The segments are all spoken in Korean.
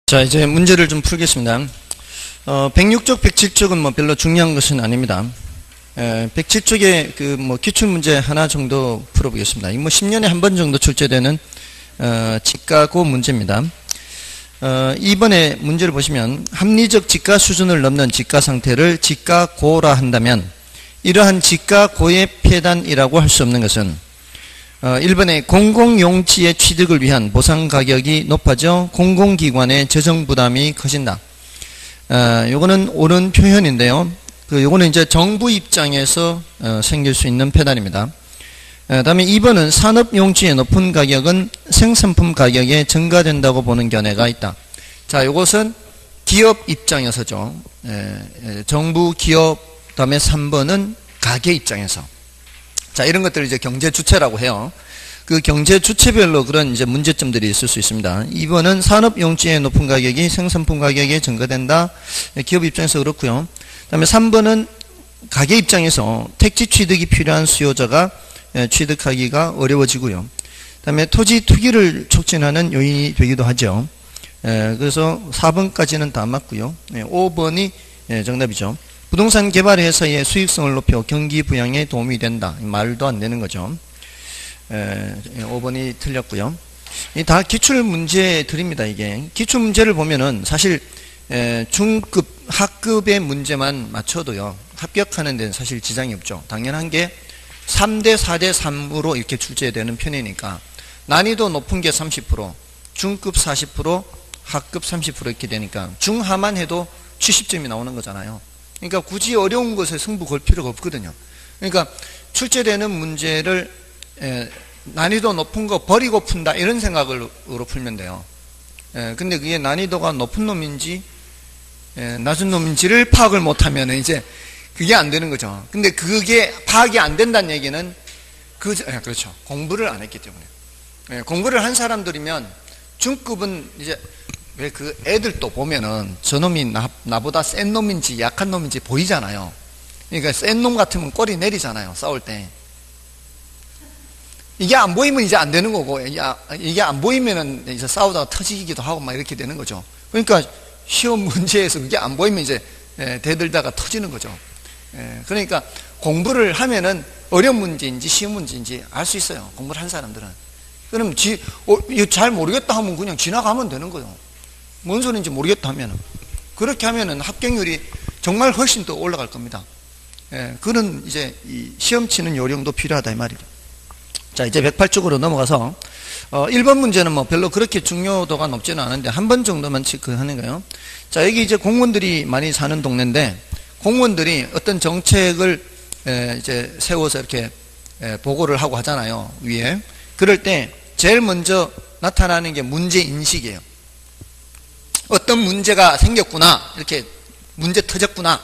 자, 이제 문제를 좀 풀겠습니다. 106쪽, 107쪽은 뭐 별로 중요한 것은 아닙니다. 107쪽에 기출문제 하나 정도 풀어보겠습니다. 이 10년에 한 번 정도 출제되는, 지가고 문제입니다. 이번에 문제를 보시면, 합리적 지가 수준을 넘는 지가 상태를 지가고라 한다면, 이러한 지가고의 폐단이라고 할 수 없는 것은 1번에 공공용지의 취득을 위한 보상 가격이 높아져 공공기관의 재정부담이 커진다. 요거는 옳은 표현인데요. 요거는 이제 정부 입장에서 생길 수 있는 폐단입니다. 다음에 2번은 산업용지의 높은 가격은 생산품 가격에 증가된다고 보는 견해가 있다. 자, 요것은 기업 입장에서죠. 정부, 기업, 다음에 3번은 가게 입장에서. 자, 이런 것들을 이제 경제 주체라고 해요. 그 경제 주체별로 그런 이제 문제점들이 있을 수 있습니다. 2번은 산업용지의 높은 가격이 생산품 가격에 증가된다. 기업 입장에서 그렇고요. 그다음에 3번은 가게 입장에서 택지 취득이 필요한 수요자가 취득하기가 어려워지고요. 그다음에 토지 투기를 촉진하는 요인이 되기도 하죠. 그래서 4번까지는 다 맞고요. 5번이 정답이죠. 부동산 개발회사의 수익성을 높여 경기 부양에 도움이 된다. 말도 안 되는 거죠. 5번이 틀렸고요. 다 기출문제들입니다. 이게 기출문제를 보면은 사실 중급, 하급의 문제만 맞춰도요, 합격하는 데는 사실 지장이 없죠. 당연한 게 3대 4대 3으로 이렇게 출제되는 편이니까 난이도 높은 게 30%, 중급 40%, 하급 30% 이렇게 되니까 중하만 해도 70점이 나오는 거잖아요. 그러니까 굳이 어려운 것에 승부 걸 필요가 없거든요. 그러니까 출제되는 문제를 난이도 높은 거 버리고 푼다, 이런 생각으로 풀면 돼요. 근데 그게 난이도가 높은 놈인지 낮은 놈인지를 파악을 못하면 이제 그게 안 되는 거죠. 근데 그게 파악이 안 된다는 얘기는 그렇죠. 공부를 안 했기 때문에. 공부를 한 사람들이면 중급은 이제 왜 그 애들도 보면은 저놈이 나보다 센 놈인지 약한 놈인지 보이잖아요. 그러니까 센 놈 같으면 꼬리 내리잖아요, 싸울 때. 이게 안 보이면 이제 안 되는 거고, 이게 안 보이면은 이제 싸우다가 터지기도 하고 막 이렇게 되는 거죠. 그러니까 시험 문제에서 그게 안 보이면 이제 대들다가 터지는 거죠. 그러니까 공부를 하면은 어려운 문제인지 쉬운 문제인지 알 수 있어요, 공부를 한 사람들은. 그럼 이거 잘 모르겠다 하면 그냥 지나가면 되는 거예요. 뭔 소리인지 모르겠다 하면은. 그렇게 하면은 합격률이 정말 훨씬 더 올라갈 겁니다. 그런 이제 이 시험 치는 요령도 필요하다, 이 말이죠. 자, 이제 108쪽으로 넘어가서 1번 문제는 뭐 별로 그렇게 중요도가 높지는 않은데 한 번 정도만 체크하는 거예요. 자, 여기 이제 공무원들이 많이 사는 동네인데, 공무원들이 어떤 정책을 이제 세워서 이렇게 보고를 하고 하잖아요, 위에. 그럴 때 제일 먼저 나타나는 게 문제 인식이에요. 어떤 문제가 생겼구나, 이렇게 문제 터졌구나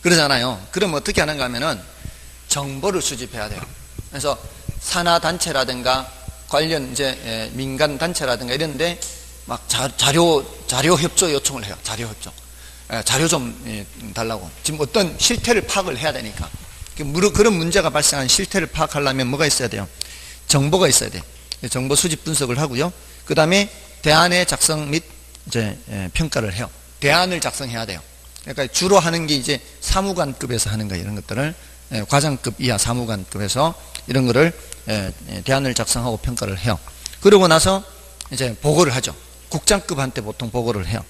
그러잖아요. 그럼 어떻게 하는가 하면은 정보를 수집해야 돼요. 그래서 산하단체라든가 관련 이제 민간 단체라든가 이런데 막 자료 협조 요청을 해요. 자료 협조. 자료 좀 달라고. 지금 어떤 실태를 파악을 해야 되니까. 그런 문제가 발생한 실태를 파악하려면 뭐가 있어야 돼요? 정보가 있어야 돼요. 정보 수집 분석을 하고요. 그 다음에 대안의 작성 및 이제 평가를 해요. 대안을 작성해야 돼요. 그러니까 주로 하는 게 이제 사무관급에서 하는 거예요. 이런 것들을 과장급 이하 사무관급에서 이런 거를 대안을 작성하고 평가를 해요. 그러고 나서 이제 보고를 하죠. 국장급한테 보통 보고를 해요.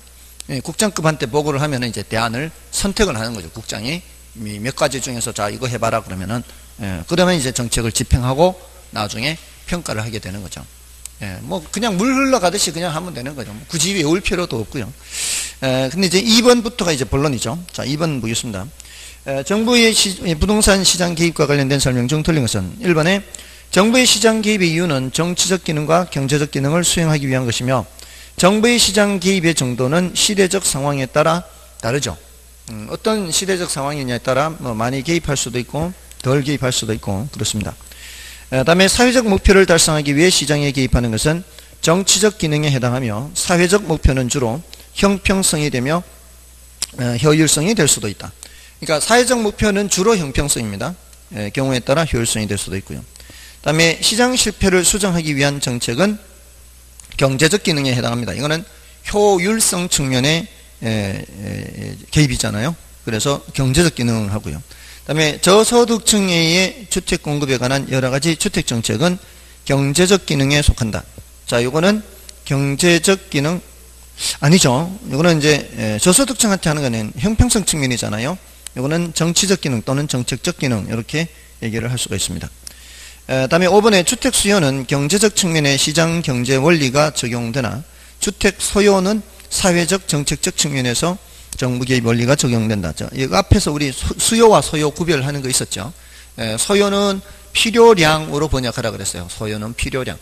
국장급한테 보고를 하면 이제 대안을 선택을 하는 거죠. 국장이 몇 가지 중에서 자, 이거 해봐라 그러면은, 그러면 이제 정책을 집행하고 나중에 평가를 하게 되는 거죠. 뭐 그냥 물 흘러가듯이 그냥 하면 되는 거죠. 굳이 외울 필요도 없고요. 근데 이제 2번부터가 이제 본론이죠. 자, 2번 보겠습니다. 정부의 부동산 시장 개입과 관련된 설명 중 틀린 것은 1번에 정부의 시장 개입의 이유는 정치적 기능과 경제적 기능을 수행하기 위한 것이며, 정부의 시장 개입의 정도는 시대적 상황에 따라 다르죠. 어떤 시대적 상황이냐에 따라 뭐 많이 개입할 수도 있고 덜 개입할 수도 있고 그렇습니다. 다음에 사회적 목표를 달성하기 위해 시장에 개입하는 것은 정치적 기능에 해당하며, 사회적 목표는 주로 형평성이 되며 효율성이 될 수도 있다. 그러니까 사회적 목표는 주로 형평성입니다. 경우에 따라 효율성이 될 수도 있고요. 다음에 시장 실패를 수정하기 위한 정책은 경제적 기능에 해당합니다. 이거는 효율성 측면의 개입이잖아요. 그래서 경제적 기능을 하고요. 그다음에 저소득층의 주택 공급에 관한 여러 가지 주택 정책은 경제적 기능에 속한다. 자, 요거는 경제적 기능 아니죠. 요거는 이제 저소득층한테 하는 거는 형평성 측면이잖아요. 요거는 정치적 기능 또는 정책적 기능 이렇게 얘기를 할 수가 있습니다. 다음에 5번의 주택 수요는 경제적 측면의 시장 경제 원리가 적용되나 주택 소요는 사회적 정책적 측면에서 정부 개입 원리가 적용된다. 이 앞에서 우리 수요와 소요 구별하는 거 있었죠. 소요는 필요량으로 번역하라 그랬어요. 소요는 필요량.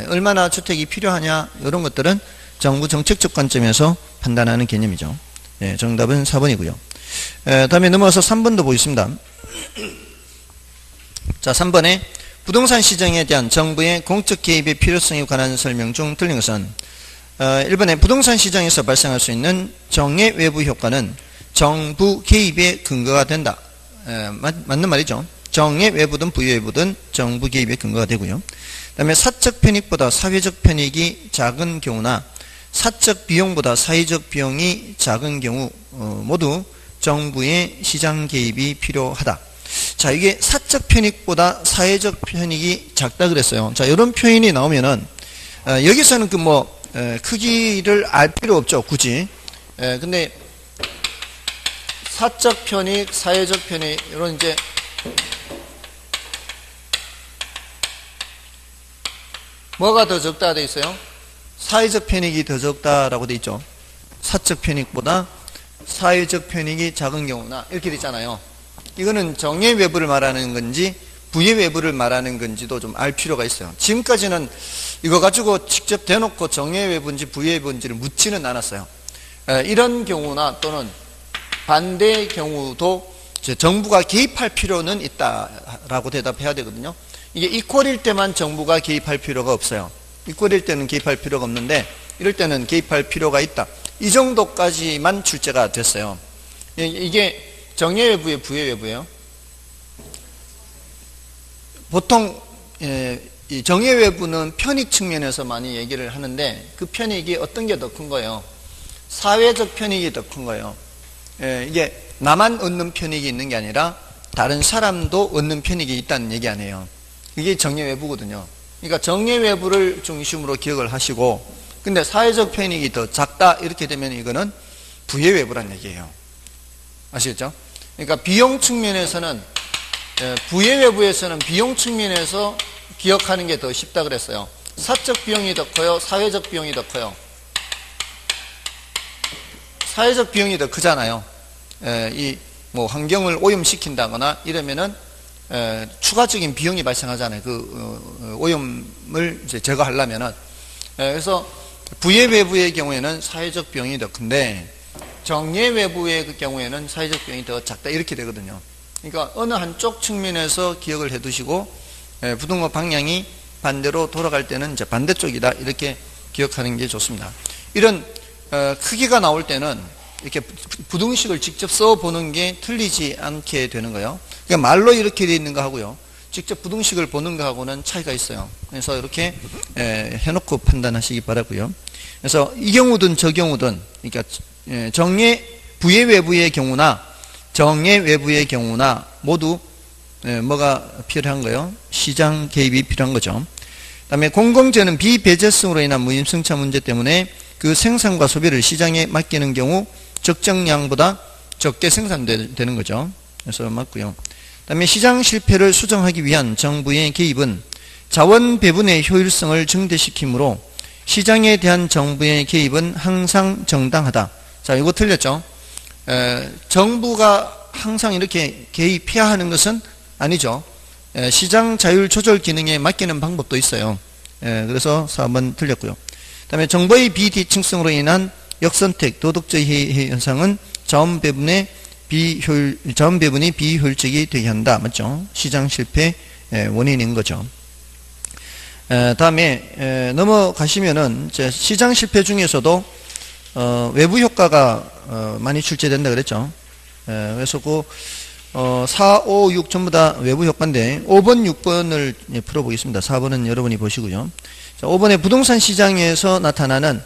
얼마나 주택이 필요하냐 이런 것들은 정부 정책적 관점에서 판단하는 개념이죠. 정답은 4번이고요. 다음에 넘어가서 3번도 보겠습니다. 자, 3번에 부동산 시장에 대한 정부의 공적 개입의 필요성에 관한 설명 중 틀린 것은 1번에 부동산 시장에서 발생할 수 있는 정의 외부 효과는 정부 개입의 근거가 된다. 맞는 말이죠. 정의 외부든 부외부든 정부 개입의 근거가 되고요. 그 다음에 사적 편익보다 사회적 편익이 작은 경우나 사적 비용보다 사회적 비용이 작은 경우 모두 정부의 시장 개입이 필요하다. 자, 이게 사적 편익보다 사회적 편익이 작다 그랬어요. 자, 이런 표현이 나오면은 여기서는 그 크기를 알 필요 없죠, 굳이. 근데 사적 편익, 사회적 편익 이런 이제 뭐가 더 적다 돼 있어요? 사회적 편익이 더 적다라고 돼 있죠. 사적 편익보다 사회적 편익이 작은 경우나 이렇게 돼 있잖아요. 이거는 정의 외부를 말하는 건지 부의 외부를 말하는 건지도 좀 알 필요가 있어요. 지금까지는 이거 가지고 직접 대놓고 정의 외부인지 부의 외부인지를 묻지는 않았어요. 이런 경우나 또는 반대의 경우도 정부가 개입할 필요는 있다라고 대답해야 되거든요. 이게 이퀄일 때만 정부가 개입할 필요가 없어요. 이퀄일 때는 개입할 필요가 없는데 이럴 때는 개입할 필요가 있다. 이 정도까지만 출제가 됐어요. 이게 정의 외부의 부의 외부예요. 보통 이 정의 외부는 편익 측면에서 많이 얘기를 하는데 그 편익이 어떤 게 더 큰 거예요? 사회적 편익이 더 큰 거예요. 이게 나만 얻는 편익이 있는 게 아니라 다른 사람도 얻는 편익이 있다는 얘기 아니에요. 이게 정의 외부거든요. 그러니까 정의 외부를 중심으로 기억을 하시고 근데 사회적 편익이 더 작다 이렇게 되면 이거는 부의 외부란 얘기예요. 아시겠죠? 그러니까 비용 측면에서는 부의 외부에서는 비용 측면에서 기억하는 게 더 쉽다 그랬어요. 사적 비용이 더 커요? 사회적 비용이 더 커요? 사회적 비용이 더 크잖아요. 이 환경을 오염시킨다거나 이러면은 추가적인 비용이 발생하잖아요. 그 오염을 이제 제거하려면은 그래서 부의 외부의 경우에는 사회적 비용이 더 큰데 정의 외부의 경우에는 사회적 비용이 더 작다 이렇게 되거든요. 그러니까 어느 한쪽 측면에서 기억을 해두시고 부등호 방향이 반대로 돌아갈 때는 이제 반대쪽이다 이렇게 기억하는 게 좋습니다. 이런 크기가 나올 때는 이렇게 부등식을 직접 써보는 게 틀리지 않게 되는 거예요. 그러니까 말로 이렇게 되어 있는 거 하고요. 직접 부등식을 보는 거 하고는 차이가 있어요. 그래서 이렇게 해놓고 판단하시기 바라고요. 그래서 이 경우든 저 경우든 그러니까 정의 부의 외부의 경우나 정의 외부의 경우나 모두 뭐가 필요한 거예요? 시장 개입이 필요한 거죠. 그 다음에 공공재는 비배제성으로 인한 무임승차 문제 때문에 그 생산과 소비를 시장에 맡기는 경우 적정량보다 적게 생산되는 거죠. 그래서 맞고요. 그 다음에 시장 실패를 수정하기 위한 정부의 개입은 자원 배분의 효율성을 증대시키므로 시장에 대한 정부의 개입은 항상 정당하다. 자, 이거 틀렸죠? 정부가 항상 이렇게 개입해야 하는 것은 아니죠. 시장 자율 조절 기능에 맡기는 방법도 있어요. 그래서 4번 틀렸고요. 그 다음에 정부의 비대칭성으로 인한 역선택, 도덕적 현상은 자원 배분이 비효율적이 되게 한다. 맞죠? 시장 실패 원인인 거죠. 다음에 넘어가시면은 시장 실패 중에서도 외부 효과가 많이 출제된다 그랬죠. 그래서 그 4, 5, 6 전부 다 외부 효과인데 5번, 6번을 풀어보겠습니다. 4번은 여러분이 보시고요. 자, 5번에 부동산 시장에서 나타나는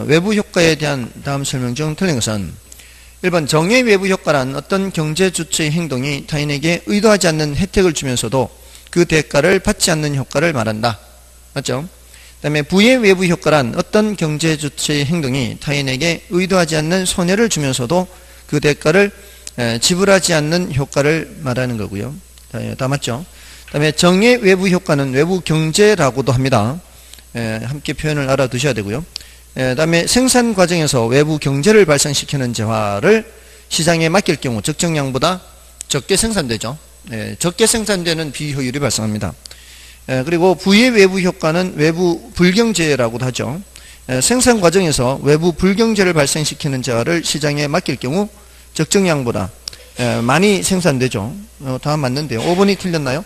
외부 효과에 대한 다음 설명 중 틀린 것은 1번 정의 외부 효과란 어떤 경제 주체의 행동이 타인에게 의도하지 않는 혜택을 주면서도 그 대가를 받지 않는 효과를 말한다. 맞죠? 그 다음에 부의 외부 효과란 어떤 경제 주체의 행동이 타인에게 의도하지 않는 손해를 주면서도 그 대가를 지불하지 않는 효과를 말하는 거고요. 다 맞죠? 그 다음에 정의 외부 효과는 외부 경제라고도 합니다. 함께 표현을 알아두셔야 되고요. 그 다음에 생산 과정에서 외부 경제를 발생시키는 재화를 시장에 맡길 경우 적정량보다 적게 생산되죠. 적게 생산되는 비효율이 발생합니다. 그리고 부의 외부 효과는 외부 불경제라고도 하죠. 생산 과정에서 외부 불경제를 발생시키는 재화를 시장에 맡길 경우 적정량보다 많이 생산되죠. 다 맞는데요. 5번이 틀렸나요?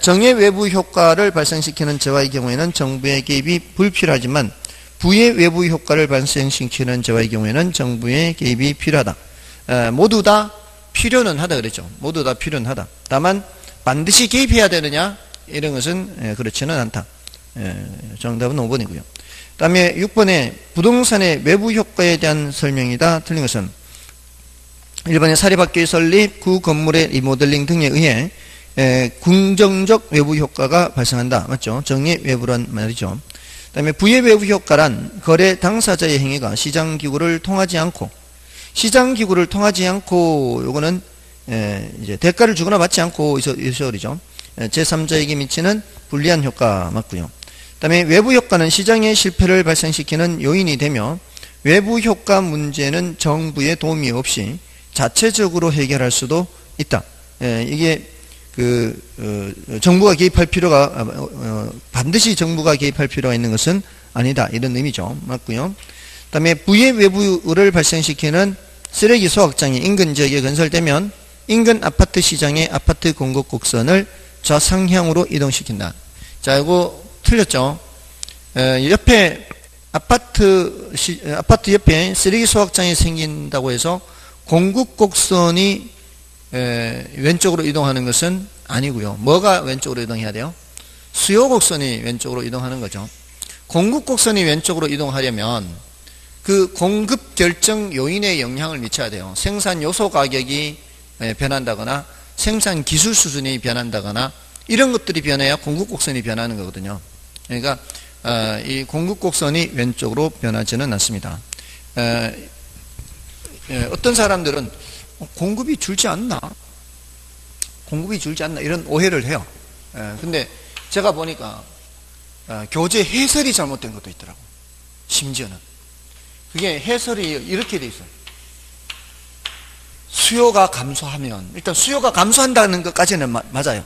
정의 외부 효과를 발생시키는 재화의 경우에는 정부의 개입이 불필요하지만 부의 외부 효과를 발생시키는 재화의 경우에는 정부의 개입이 필요하다. 모두 다 필요는 하다 그랬죠. 모두 다 필요는 하다. 다만 반드시 개입해야 되느냐? 이런 것은 그렇지는 않다. 정답은 5번이고요. 그 다음에 6번에 부동산의 외부 효과에 대한 설명이다. 틀린 것은 1번에 사립학교의 설립, 구 건물의 리모델링 등에 의해 긍정적 외부 효과가 발생한다. 맞죠? 정의 외부란 말이죠. 그 다음에 부의 외부 효과란 거래 당사자의 행위가 시장기구를 통하지 않고 요거는 이제 대가를 주거나 받지 않고 있어버리죠. 제3자에게 미치는 불리한 효과 맞고요. 그 다음에 외부 효과는 시장의 실패를 발생시키는 요인이 되며 외부 효과 문제는 정부의 도움이 없이 자체적으로 해결할 수도 있다. 이게 정부가 개입할 필요가 반드시 정부가 개입할 필요가 있는 것은 아니다. 이런 의미죠. 맞고요. 그 다음에 부의 외부를 발생시키는 쓰레기 소각장이 인근 지역에 건설되면 인근 아파트 시장의 아파트 공급 곡선을 좌상향으로 이동시킨다. 자, 이거 틀렸죠? 옆에 아파트 옆에 쓰레기 소각장이 생긴다고 해서 공급 곡선이 왼쪽으로 이동하는 것은 아니고요. 뭐가 왼쪽으로 이동해야 돼요? 수요 곡선이 왼쪽으로 이동하는 거죠. 공급 곡선이 왼쪽으로 이동하려면 그 공급 결정 요인에 영향을 미쳐야 돼요. 생산 요소 가격이 변한다거나 생산 기술 수준이 변한다거나 이런 것들이 변해야 공급 곡선이 변하는 거거든요. 그러니까 이 공급 곡선이 왼쪽으로 변하지는 않습니다. 어떤 사람들은 공급이 줄지 않나 이런 오해를 해요. 근데 제가 보니까 교재 해설이 잘못된 것도 있더라고. 심지어는 그게 해설이 이렇게 돼 있어요. 수요가 감소하면, 일단 수요가 감소한다는 것까지는 맞아요.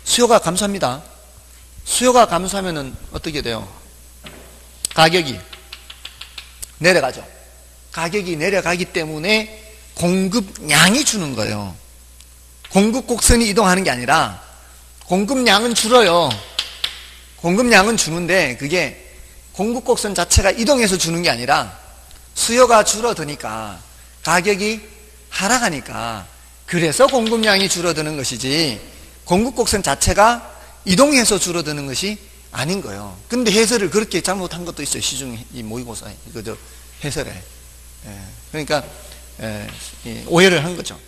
수요가 감소합니다. 수요가 감소하면은 어떻게 돼요? 가격이 내려가죠. 가격이 내려가기 때문에 공급량이 주는 거예요. 공급 곡선이 이동하는 게 아니라 공급량은 줄어요. 공급량은 주는데 그게 공급 곡선 자체가 이동해서 주는 게 아니라 수요가 줄어드니까 가격이 하락하니까 그래서 공급량이 줄어드는 것이지 공급 곡선 자체가 이동해서 줄어드는 것이 아닌 거예요. 근데 해설을 그렇게 잘못한 것도 있어요. 시중 이 모의고사에 그저 해설에. 그러니까 오해를 한 거죠.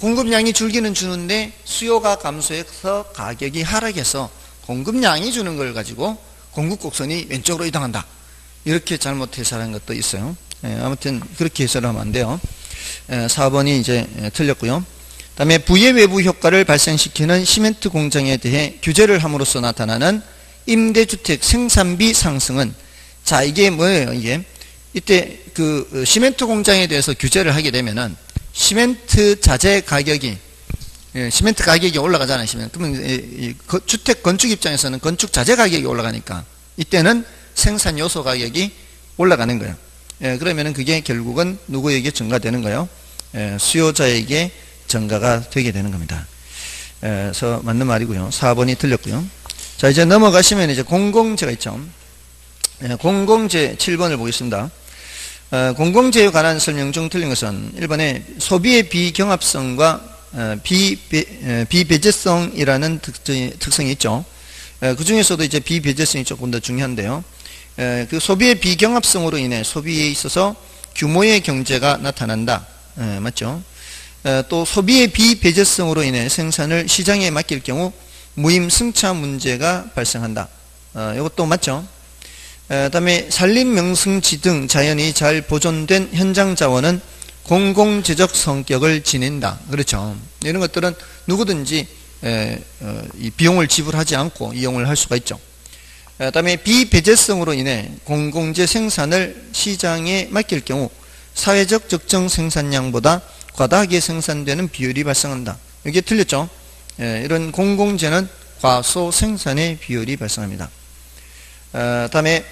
공급량이 줄기는 주는데 수요가 감소해서 가격이 하락해서 공급량이 주는 걸 가지고 공급 곡선이 왼쪽으로 이동한다. 이렇게 잘못 해설한 것도 있어요. 아무튼 그렇게 해설하면 안 돼요. 4번이 이제 틀렸고요. 그 다음에 부의 외부 효과를 발생시키는 시멘트 공장에 대해 규제를 함으로써 나타나는 임대주택 생산비 상승은, 자, 이게 뭐예요? 이때 그 시멘트 공장에 대해서 규제를 하게 되면은 시멘트 자재 가격이, 시멘트 가격이 올라가잖아요. 그러면 주택 건축 입장에서는 건축 자재 가격이 올라가니까 이때는 생산 요소 가격이 올라가는 거예요. 그러면은 그게 결국은 누구에게 증가되는 거예요? 수요자에게 증가가 되게 되는 겁니다. 그래서 맞는 말이고요. 4번이 틀렸고요. 자, 이제 넘어가시면 이제 공공재가 있죠. 공공재 7번을 보겠습니다. 공공재에 관한 설명 중 틀린 것은 1번에 소비의 비경합성과 비배제성이라는 특성이 있죠. 그 중에서도 이제 비배제성이 조금 더 중요한데요. 그 소비의 비경합성으로 인해 소비에 있어서 규모의 경제가 나타난다. 맞죠? 또 소비의 비배제성으로 인해 생산을 시장에 맡길 경우 무임승차 문제가 발생한다. 이것도 맞죠? 다음에 산림명승지 등 자연이 잘 보존된 현장 자원은 공공재적 성격을 지닌다. 그렇죠? 이런 것들은 누구든지 이 비용을 지불하지 않고 이용을 할 수가 있죠. 다음에 비배제성으로 인해 공공재 생산을 시장에 맡길 경우 사회적 적정 생산량보다 과다하게 생산되는 비율이 발생한다. 이게 틀렸죠? 이런 공공재는 과소 생산의 비율이 발생합니다. 다음에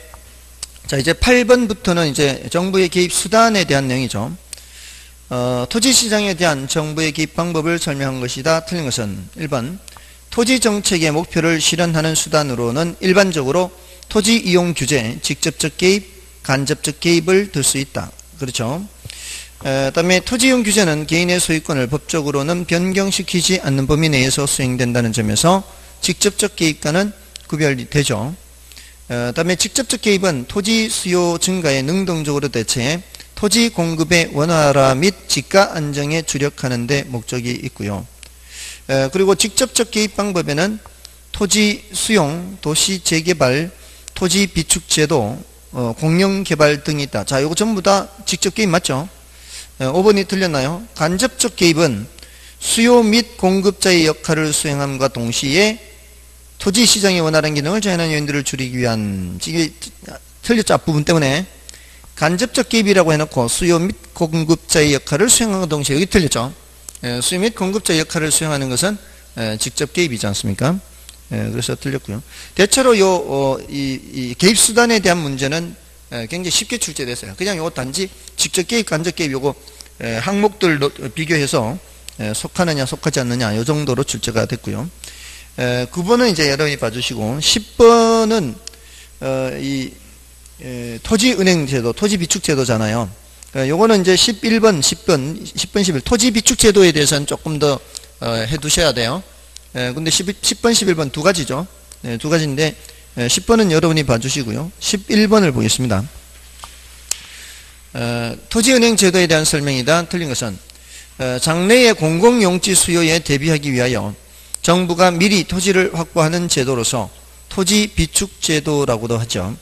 자 이제 8번부터는 이제 정부의 개입 수단에 대한 내용이죠. 토지시장에 대한 정부의 개입 방법을 설명한 것이다. 틀린 것은 1번 토지정책의 목표를 실현하는 수단으로는 일반적으로 토지 이용 규제, 직접적 개입, 간접적 개입을 들 수 있다. 그렇죠. 다음에 토지 이용 규제는 개인의 소유권을 법적으로는 변경시키지 않는 범위 내에서 수행된다는 점에서 직접적 개입과는 구별이 되죠. 다음에 직접적 개입은 토지 수요 증가에 능동적으로 대처해 토지 공급의 원활화 및 지가 안정에 주력하는 데 목적이 있고요. 그리고 직접적 개입 방법에는 토지 수용, 도시 재개발, 토지 비축 제도, 공영 개발 등이 있다. 자, 이거 전부 다 직접 개입 맞죠? 5번이 틀렸나요? 간접적 개입은 수요 및 공급자의 역할을 수행함과 동시에 토지 시장의 원활한 기능을 제한하는 요인들을 줄이기 위한, 이게 틀렸죠? 앞부분 때문에. 간접적 개입이라고 해놓고 수요 및 공급자의 역할을 수행함과 동시에, 여기 틀렸죠? 수요 및 공급자의 역할을 수행하는 것은 직접 개입이지 않습니까? 그래서 틀렸고요. 대체로 이 개입 수단에 대한 문제는 굉장히 쉽게 출제됐어요. 그냥 요거 단지 직접 개입, 간접 개입 요거 항목들 비교해서 속하느냐 속하지 않느냐 요 정도로 출제가 됐고요. 9번은 이제 여러분이 봐주시고 10번은 이 토지은행 제도, 토지 비축 제도잖아요. 요거는 이제 11번, 10번, 11 토지 비축 제도에 대해서는 조금 더 해두셔야 돼요. 근데 10번, 11번 두 가지죠. 두 가지인데 10번은 여러분이 봐주시고요. 11번을 보겠습니다. 토지은행 제도에 대한 설명이다. 틀린 것은 장래의 공공용지 수요에 대비하기 위하여 정부가 미리 토지를 확보하는 제도로서 토지 비축 제도라고도 하죠.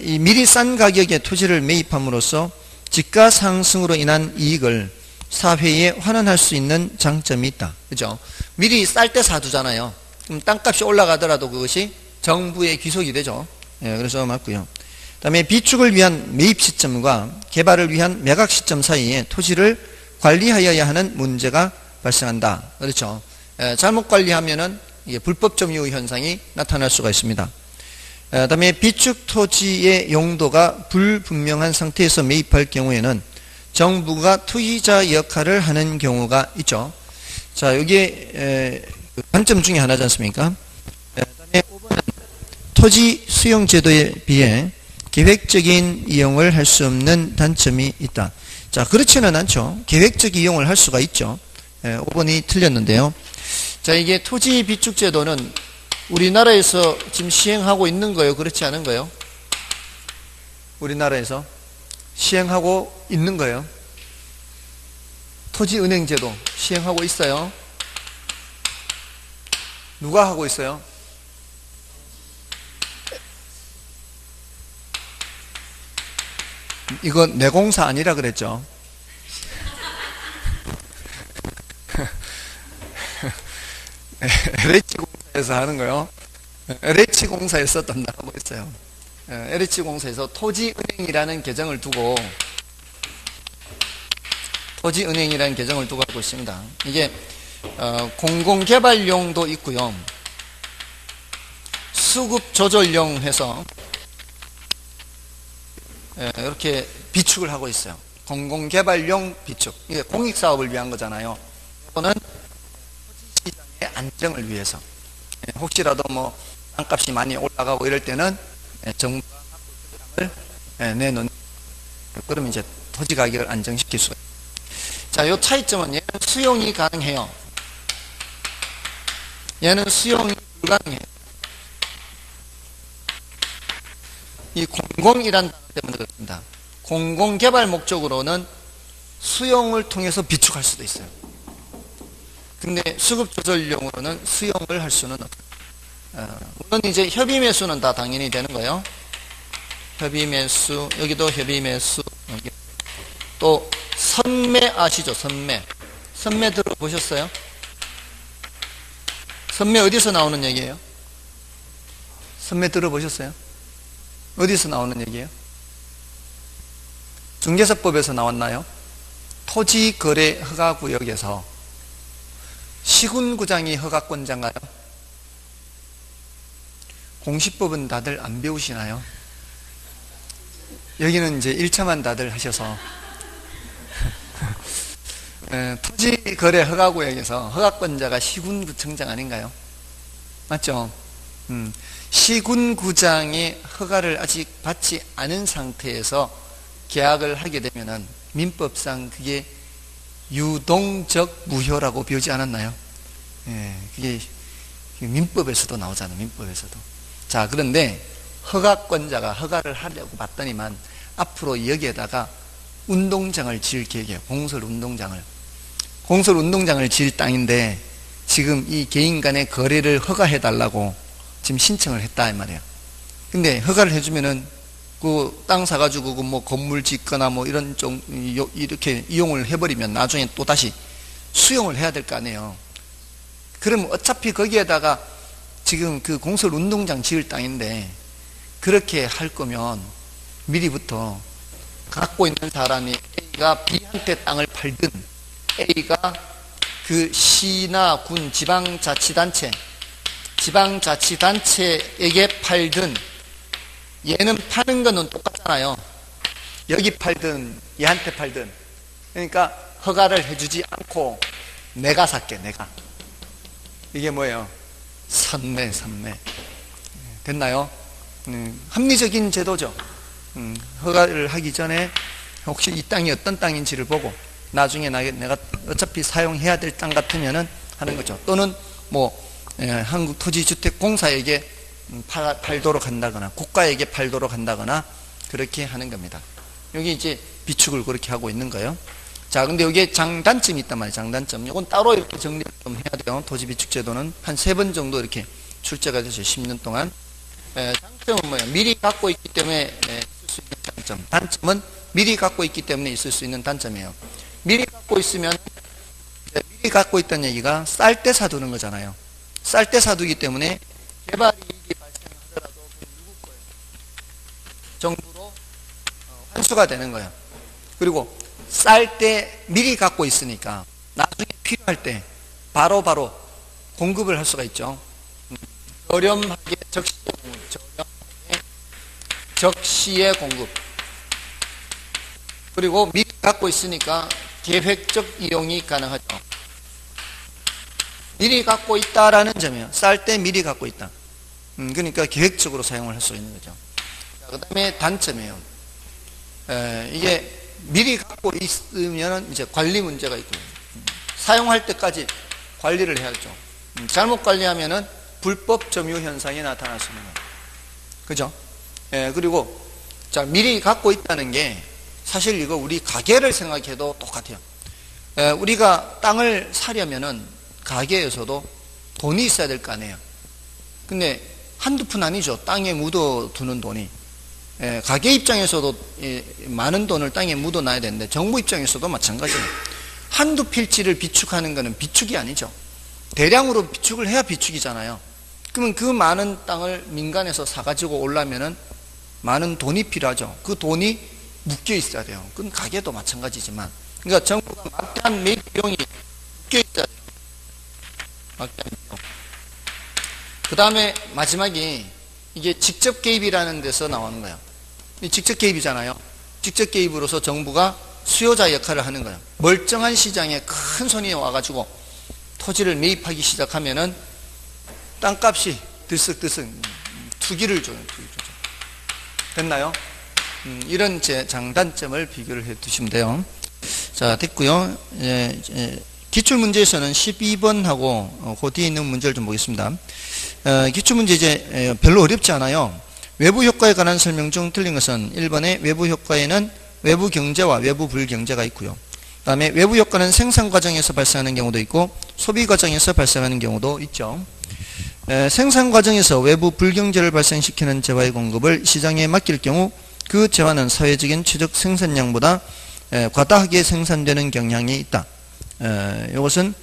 이 미리 싼 가격에 토지를 매입함으로써 지가 상승으로 인한 이익을 사회에 환원할 수 있는 장점이 있다. 그죠? 미리 쌀 때 사두잖아요. 그럼 땅값이 올라가더라도 그것이 정부의 귀속이 되죠. 그래서 맞고요. 그다음에 비축을 위한 매입 시점과 개발을 위한 매각 시점 사이에 토지를 관리하여야 하는 문제가 발생한다. 그렇죠. 잘못 관리하면은 이게 불법 점유 현상이 나타날 수가 있습니다. 그다음에 비축 토지의 용도가 불분명한 상태에서 매입할 경우에는 정부가 투기자 역할을 하는 경우가 있죠. 자, 여기에 관점 중에 하나지 않습니까? 그다음에 5번은 토지 수용 제도에 비해 계획적인 이용을 할 수 없는 단점이 있다. 자, 그렇지는 않죠. 계획적 이용을 할 수가 있죠. 5번이 틀렸는데요. 자, 이게 토지 비축 제도는 우리나라에서 지금 시행하고 있는 거예요? 그렇지 않은 거예요? 우리나라에서 시행하고 있는 거예요? 토지은행 제도 시행하고 있어요? 누가 하고 있어요? 이거 내 공사 아니라 그랬죠? LH 공사에서 하는 거요. LH 공사에서 담당하고 있어요. LH 공사에서 토지은행이라는 계정을 두고 하고 있습니다. 이게 공공개발용도 있고요. 수급 조절용 해서 이렇게 비축을 하고 있어요. 공공개발용 비축. 이게 공익사업을 위한 거잖아요. 이거는 토지시장의 안정을 위해서. 혹시라도 뭐 땅값이 많이 올라가고 이럴 때는 정부가 땅을 내놓는, 그러면 이제 토지 가격을 안정시킬 수가 있어요. 자, 요 차이점은 얘는 수용이 가능해요. 얘는 수용이 불가능해요. 이 공공이란 단어 때문에 그렇습니다. 공공개발 목적으로는 수용을 통해서 비축할 수도 있어요. 근데 수급조절용으로는 수용을 할 수는 없어요. 물론 이제 협의매수는 다 당연히 되는 거예요. 협의매수, 여기도 협의매수, 여기. 또 선매 아시죠? 선매. 선매 들어보셨어요? 선매 어디서 나오는 얘기예요? 선매 들어보셨어요? 어디서 나오는 얘기예요? 중개사법에서 나왔나요? 토지거래 허가구역에서 시군구장이 허가권자인가요? 공시법은 다들 안 배우시나요? 여기는 이제 1차만 다들 하셔서 토지거래 허가구역에서 허가권자가 시군구청장 아닌가요? 맞죠? 시군구장의 허가를 아직 받지 않은 상태에서 계약을 하게 되면은 민법상 그게 유동적 무효라고 배우지 않았나요? 예, 그게 민법에서도 나오잖아요. 민법에서도. 자, 그런데 허가권자가 허가를 하려고 받더니만 앞으로 여기에다가 운동장을 지을 계획이에요. 공설운동장을. 공설운동장을 지을 땅인데 지금 이 개인 간의 거래를 허가해달라고 지금 신청을 했다 이 말이에요. 근데 허가를 해주면은 그 땅 사가지고 그 뭐 건물 짓거나 뭐 이런 좀 이렇게 이용을 해버리면 나중에 또 다시 수용을 해야 될 거 아니에요. 그러면 어차피 거기에다가 지금 그 공설 운동장 지을 땅인데 그렇게 할 거면 미리부터 갖고 있는 사람이 A가 B한테 땅을 팔든 A가 그 시나 군 지방자치단체에게 팔든 얘는 파는 거는 똑같잖아요. 여기 팔든 얘한테 팔든. 그러니까 허가를 해주지 않고 내가 살게. 내가. 이게 뭐예요? 선매. 됐나요? 합리적인 제도죠. 허가를 하기 전에 혹시 이 땅이 어떤 땅인지를 보고 나중에 내가 어차피 사용해야 될 땅 같으면은 하는 거죠. 또는 뭐 한국토지주택공사에게 팔도록 한다거나 국가에게 팔도록 한다거나 그렇게 하는 겁니다. 여기 이제 비축을 그렇게 하고 있는 거예요. 자, 근데 여기에 장단점이 있단 말이에요. 장단점. 이건 따로 이렇게 정리를 좀 해야 돼요. 토지비축제도는 한 3번 정도 이렇게 출제가 되죠. 10년 동안. 장점은 뭐예요? 미리 갖고 있기 때문에 있을 수 있는 장점. 단점은 미리 갖고 있기 때문에 있을 수 있는 단점이에요. 미리 갖고 있으면 미리 갖고 있다는 얘기가 쌀 때 사두는 거잖아요. 쌀 때 사두기 때문에 개발 이익이 발생하더라도 누구 거예요? 정부로 환수가 되는 거예요. 그리고 쌀 때 미리 갖고 있으니까 나중에 필요할 때 바로바로 공급을 할 수가 있죠. 저렴하게 적시에 공급. 그리고 미리 갖고 있으니까 계획적 이용이 가능하죠. 미리 갖고 있다라는 점이에요. 쌀 때 미리 갖고 있다. 그러니까 계획적으로 사용을 할 수 있는 거죠. 그 다음에 단점이에요. 이게 미리 갖고 있으면 이제 관리 문제가 있고, 사용할 때까지 관리를 해야죠. 잘못 관리하면은 불법 점유 현상이 나타날 수 있는 거예요. 그죠? 그리고 자, 미리 갖고 있다는 게 사실 이거 우리 가게를 생각해도 똑같아요. 우리가 땅을 사려면은 가게에서도 돈이 있어야 될 거 아니에요. 근데 한두 푼 아니죠. 땅에 묻어두는 돈이. 가게 입장에서도 많은 돈을 땅에 묻어놔야 되는데 정부 입장에서도 마찬가지예요. 한두 필지를 비축하는 것은 비축이 아니죠. 대량으로 비축을 해야 비축이잖아요. 그러면 그 많은 땅을 민간에서 사가지고 오려면은 많은 돈이 필요하죠. 그 돈이 묶여 있어야 돼요. 그건 가게도 마찬가지지만. 그러니까 정부가 막대한 매입 비용이 묶여 있어야 돼요. 막대한 비용. 그 다음에 마지막이 이게 직접 개입이라는 데서 나오는 거예요. 직접 개입이잖아요. 직접 개입으로서 정부가 수요자 역할을 하는 거예요. 멀쩡한 시장에 큰 손이 와가지고 토지를 매입하기 시작하면은 땅값이 들썩들썩 투기를 줘요. 됐나요? 이런 제 장단점을 비교를 해 두시면 돼요. 자, 됐고요. 기출문제에서는 12번하고 그 뒤에 있는 문제를 좀 보겠습니다. 기출문제 이제 별로 어렵지 않아요. 외부 효과에 관한 설명 중 틀린 것은 1번에 외부 효과에는 외부 경제와 외부 불경제가 있고요. 그 다음에 외부 효과는 생산 과정에서 발생하는 경우도 있고 소비 과정에서 발생하는 경우도 있죠. 생산 과정에서 외부 불경제를 발생시키는 재화의 공급을 시장에 맡길 경우 그 재화는 사회적인 최적 생산량보다 과다하게 생산되는 경향이 있다. 이것은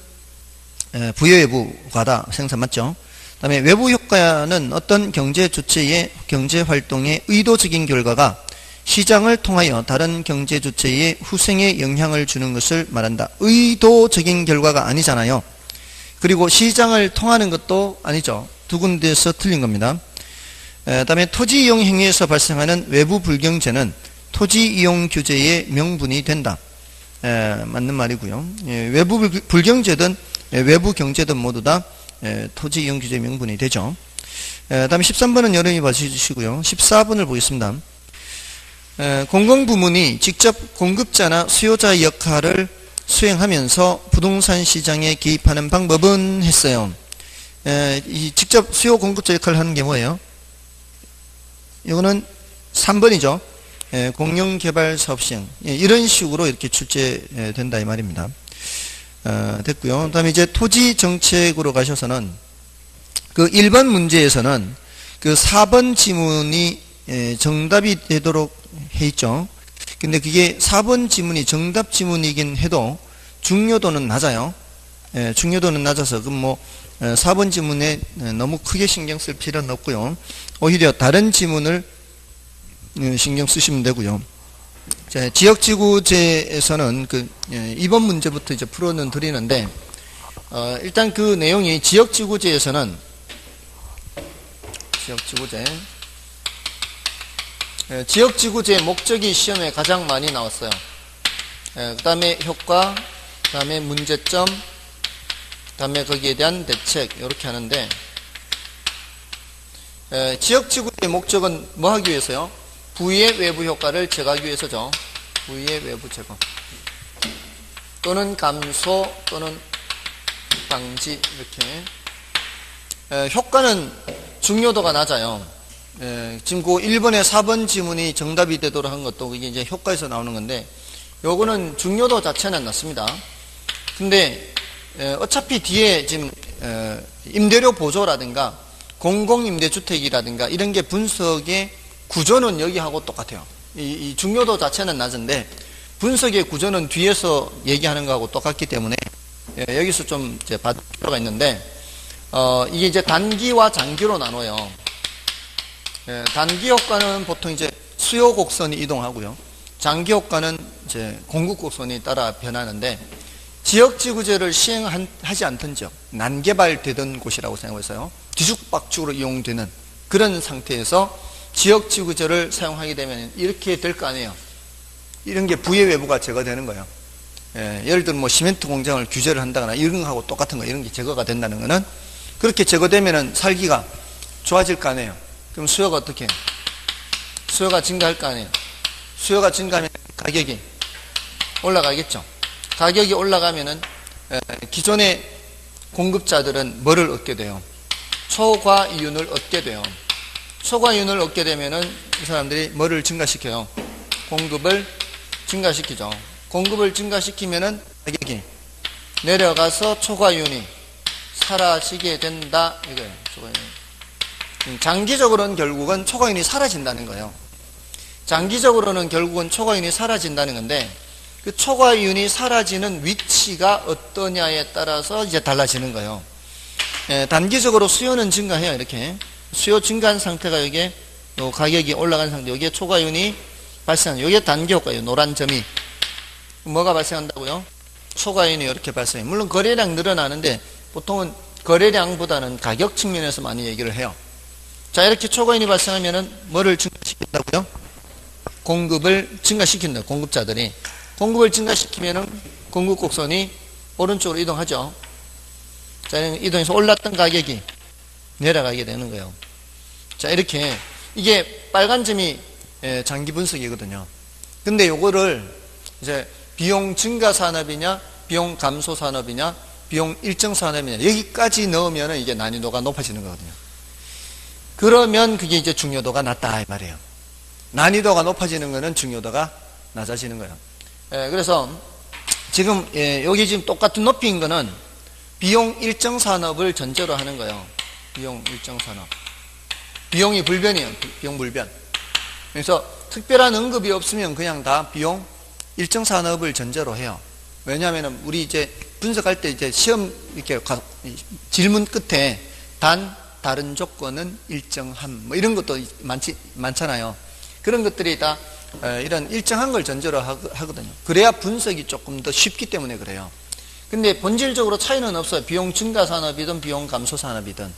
부여외부 과다 생산 맞죠? 그 다음에 외부 효과는 어떤 경제 주체의 경제 활동의 의도적인 결과가 시장을 통하여 다른 경제 주체의 후생에 영향을 주는 것을 말한다. 의도적인 결과가 아니잖아요. 그리고 시장을 통하는 것도 아니죠. 두 군데에서 틀린 겁니다. 그 다음에 토지 이용 행위에서 발생하는 외부 불경제는 토지 이용 규제의 명분이 된다. 맞는 말이고요. 외부 불경제든 외부 경제든 모두 다 토지 이용 규제의 명분이 되죠. 그 다음에 13번은 여러분이 봐주시고요. 14번을 보겠습니다. 공공부문이 직접 공급자나 수요자 역할을 수행하면서 부동산 시장에 개입하는 방법은 했어요. 이 직접 수요 공급자 역할을 하는 게 뭐예요? 이거는 3번이죠. 공영개발 사업 시행. 이런 식으로 이렇게 출제된다 이 말입니다. 됐고요. 그 다음에 이제 토지 정책으로 가셔서는 그 1번 문제에서는 그 4번 지문이 정답이 되도록 해 있죠. 근데 그게 4번 지문이 정답 지문이긴 해도 중요도는 낮아요. 중요도는 낮아서 그럼 뭐 4번 지문에 너무 크게 신경 쓸 필요는 없고요. 오히려 다른 지문을 신경 쓰시면 되고요. 자, 지역지구제에서는 그 2번 문제부터 이제 풀어는 드리는데 일단 그 내용이 지역지구제에서는 지역지구제의 목적이 시험에 가장 많이 나왔어요. 그 다음에 효과, 그 다음에 문제점, 그 다음에 거기에 대한 대책 이렇게 하는데 지역지구제의 목적은 뭐 하기 위해서요? 부의 외부 효과를 제거하기 위해서죠. 부의 외부 제거 또는 감소 또는 방지 이렇게 효과는 중요도가 낮아요. 지금 그 1번에 4번 지문이 정답이 되도록 한 것도 이게 이제 효과에서 나오는 건데 요거는 중요도 자체는 낮습니다. 근데 어차피 뒤에 지금 임대료 보조라든가 공공임대주택이라든가 이런 게 분석의 구조는 여기하고 똑같아요. 이 중요도 자체는 낮은데 분석의 구조는 뒤에서 얘기하는 거하고 똑같기 때문에 여기서 좀 이제 받을 필요가 있는데 이게 이제 단기와 장기로 나눠요. 단기 효과는 보통 이제 수요 곡선이 이동하고요. 장기 효과는 이제 공급 곡선이 따라 변하는데 지역지구제를 시행하지 않던 지역, 난개발되던 곳이라고 생각해서요. 뒤죽박죽으로 이용되는 그런 상태에서 지역지구제를 사용하게 되면 이렇게 될 거 아니에요. 이런 게 부의 외부가 제거되는 거예요. 예를 들면 뭐 시멘트 공장을 규제를 한다거나 이런 거하고 똑같은 거, 이런 게 제거가 된다는 거는 그렇게 제거되면은 살기가 좋아질 거 아니에요. 그럼 수요가 어떻게 해요? 수요가 증가할 거 아니에요. 수요가 증가하면 가격이 올라가겠죠. 가격이 올라가면은 기존의 공급자들은 뭐를 얻게 돼요? 초과이윤을 얻게 돼요. 초과이윤을 얻게 되면은 이 사람들이 뭐를 증가시켜요? 공급을 증가시키죠. 공급을 증가시키면은 가격이 내려가서 초과이윤이 사라지게 된다 이거예요. 장기적으로는 결국은 초과이윤이 사라진다는 거예요. 장기적으로는 결국은 초과이윤이 사라진다는 건데 그 초과이윤이 사라지는 위치가 어떠냐에 따라서 이제 달라지는 거예요. 단기적으로 수요는 증가해요. 이렇게 수요 증가한 상태가 이게 가격이 올라간 상태, 여기에 초과이윤이 발생하는, 여기에 단기 효과예요. 노란 점이 뭐가 발생한다고요? 초과이윤이 이렇게 발생해요. 물론 거래량 늘어나는데 보통은 거래량보다는 가격 측면에서 많이 얘기를 해요. 자, 이렇게 초과이윤이 발생하면은 뭐를 증가시킨다고요? 공급을 증가시킨다. 공급자들이 공급을 증가시키면은 공급 곡선이 오른쪽으로 이동하죠. 자, 이동해서 올랐던 가격이 내려가게 되는 거예요. 자, 이렇게 이게 빨간 점이 장기 분석이거든요. 근데 요거를 이제 비용 증가 산업이냐, 비용 감소 산업이냐, 비용 일정 산업이냐 여기까지 넣으면 이게 난이도가 높아지는 거거든요. 그러면 그게 이제 중요도가 낮다 이 말이에요. 난이도가 높아지는 거는 중요도가 낮아지는 거예요. 그래서 지금 여기 지금 똑같은 높이인 거는 비용 일정 산업을 전제로 하는 거예요. 비용 일정 산업. 비용이 불변이에요. 비용 불변. 그래서 특별한 언급이 없으면 그냥 다 비용 일정 산업을 전제로 해요. 왜냐하면 우리 이제 분석할 때 이제 시험 이렇게 질문 끝에 다른 조건은 일정함 뭐 이런 것도 많잖아요. 그런 것들이 다 이런 일정한 걸 전제로 하거든요. 그래야 분석이 조금 더 쉽기 때문에 그래요. 근데 본질적으로 차이는 없어요. 비용 증가 산업이든 비용 감소 산업이든.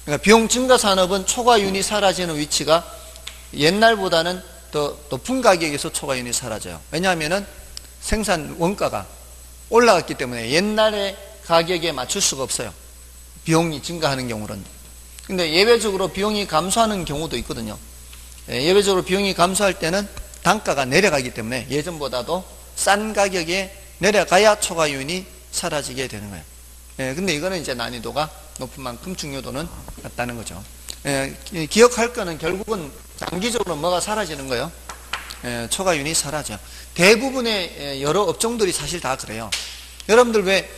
그러니까 비용 증가 산업은 초과윤이 사라지는 위치가 옛날보다는 더 높은 가격에서 초과윤이 사라져요. 왜냐하면은 생산 원가가 올라갔기 때문에 옛날의 가격에 맞출 수가 없어요. 비용이 증가하는 경우는. 근데 예외적으로 비용이 감소하는 경우도 있거든요. 예외적으로 비용이 감소할 때는 단가가 내려가기 때문에 예전보다도 싼 가격에 내려가야 초과윤이 사라지게 되는 거예요. 근데 이거는 이제 난이도가 높은 만큼 중요도는 낮다는 거죠. 기억할 거는 결국은 장기적으로 뭐가 사라지는 거예요? 초과윤이 사라져요. 대부분의 여러 업종들이 사실 다 그래요. 여러분들 왜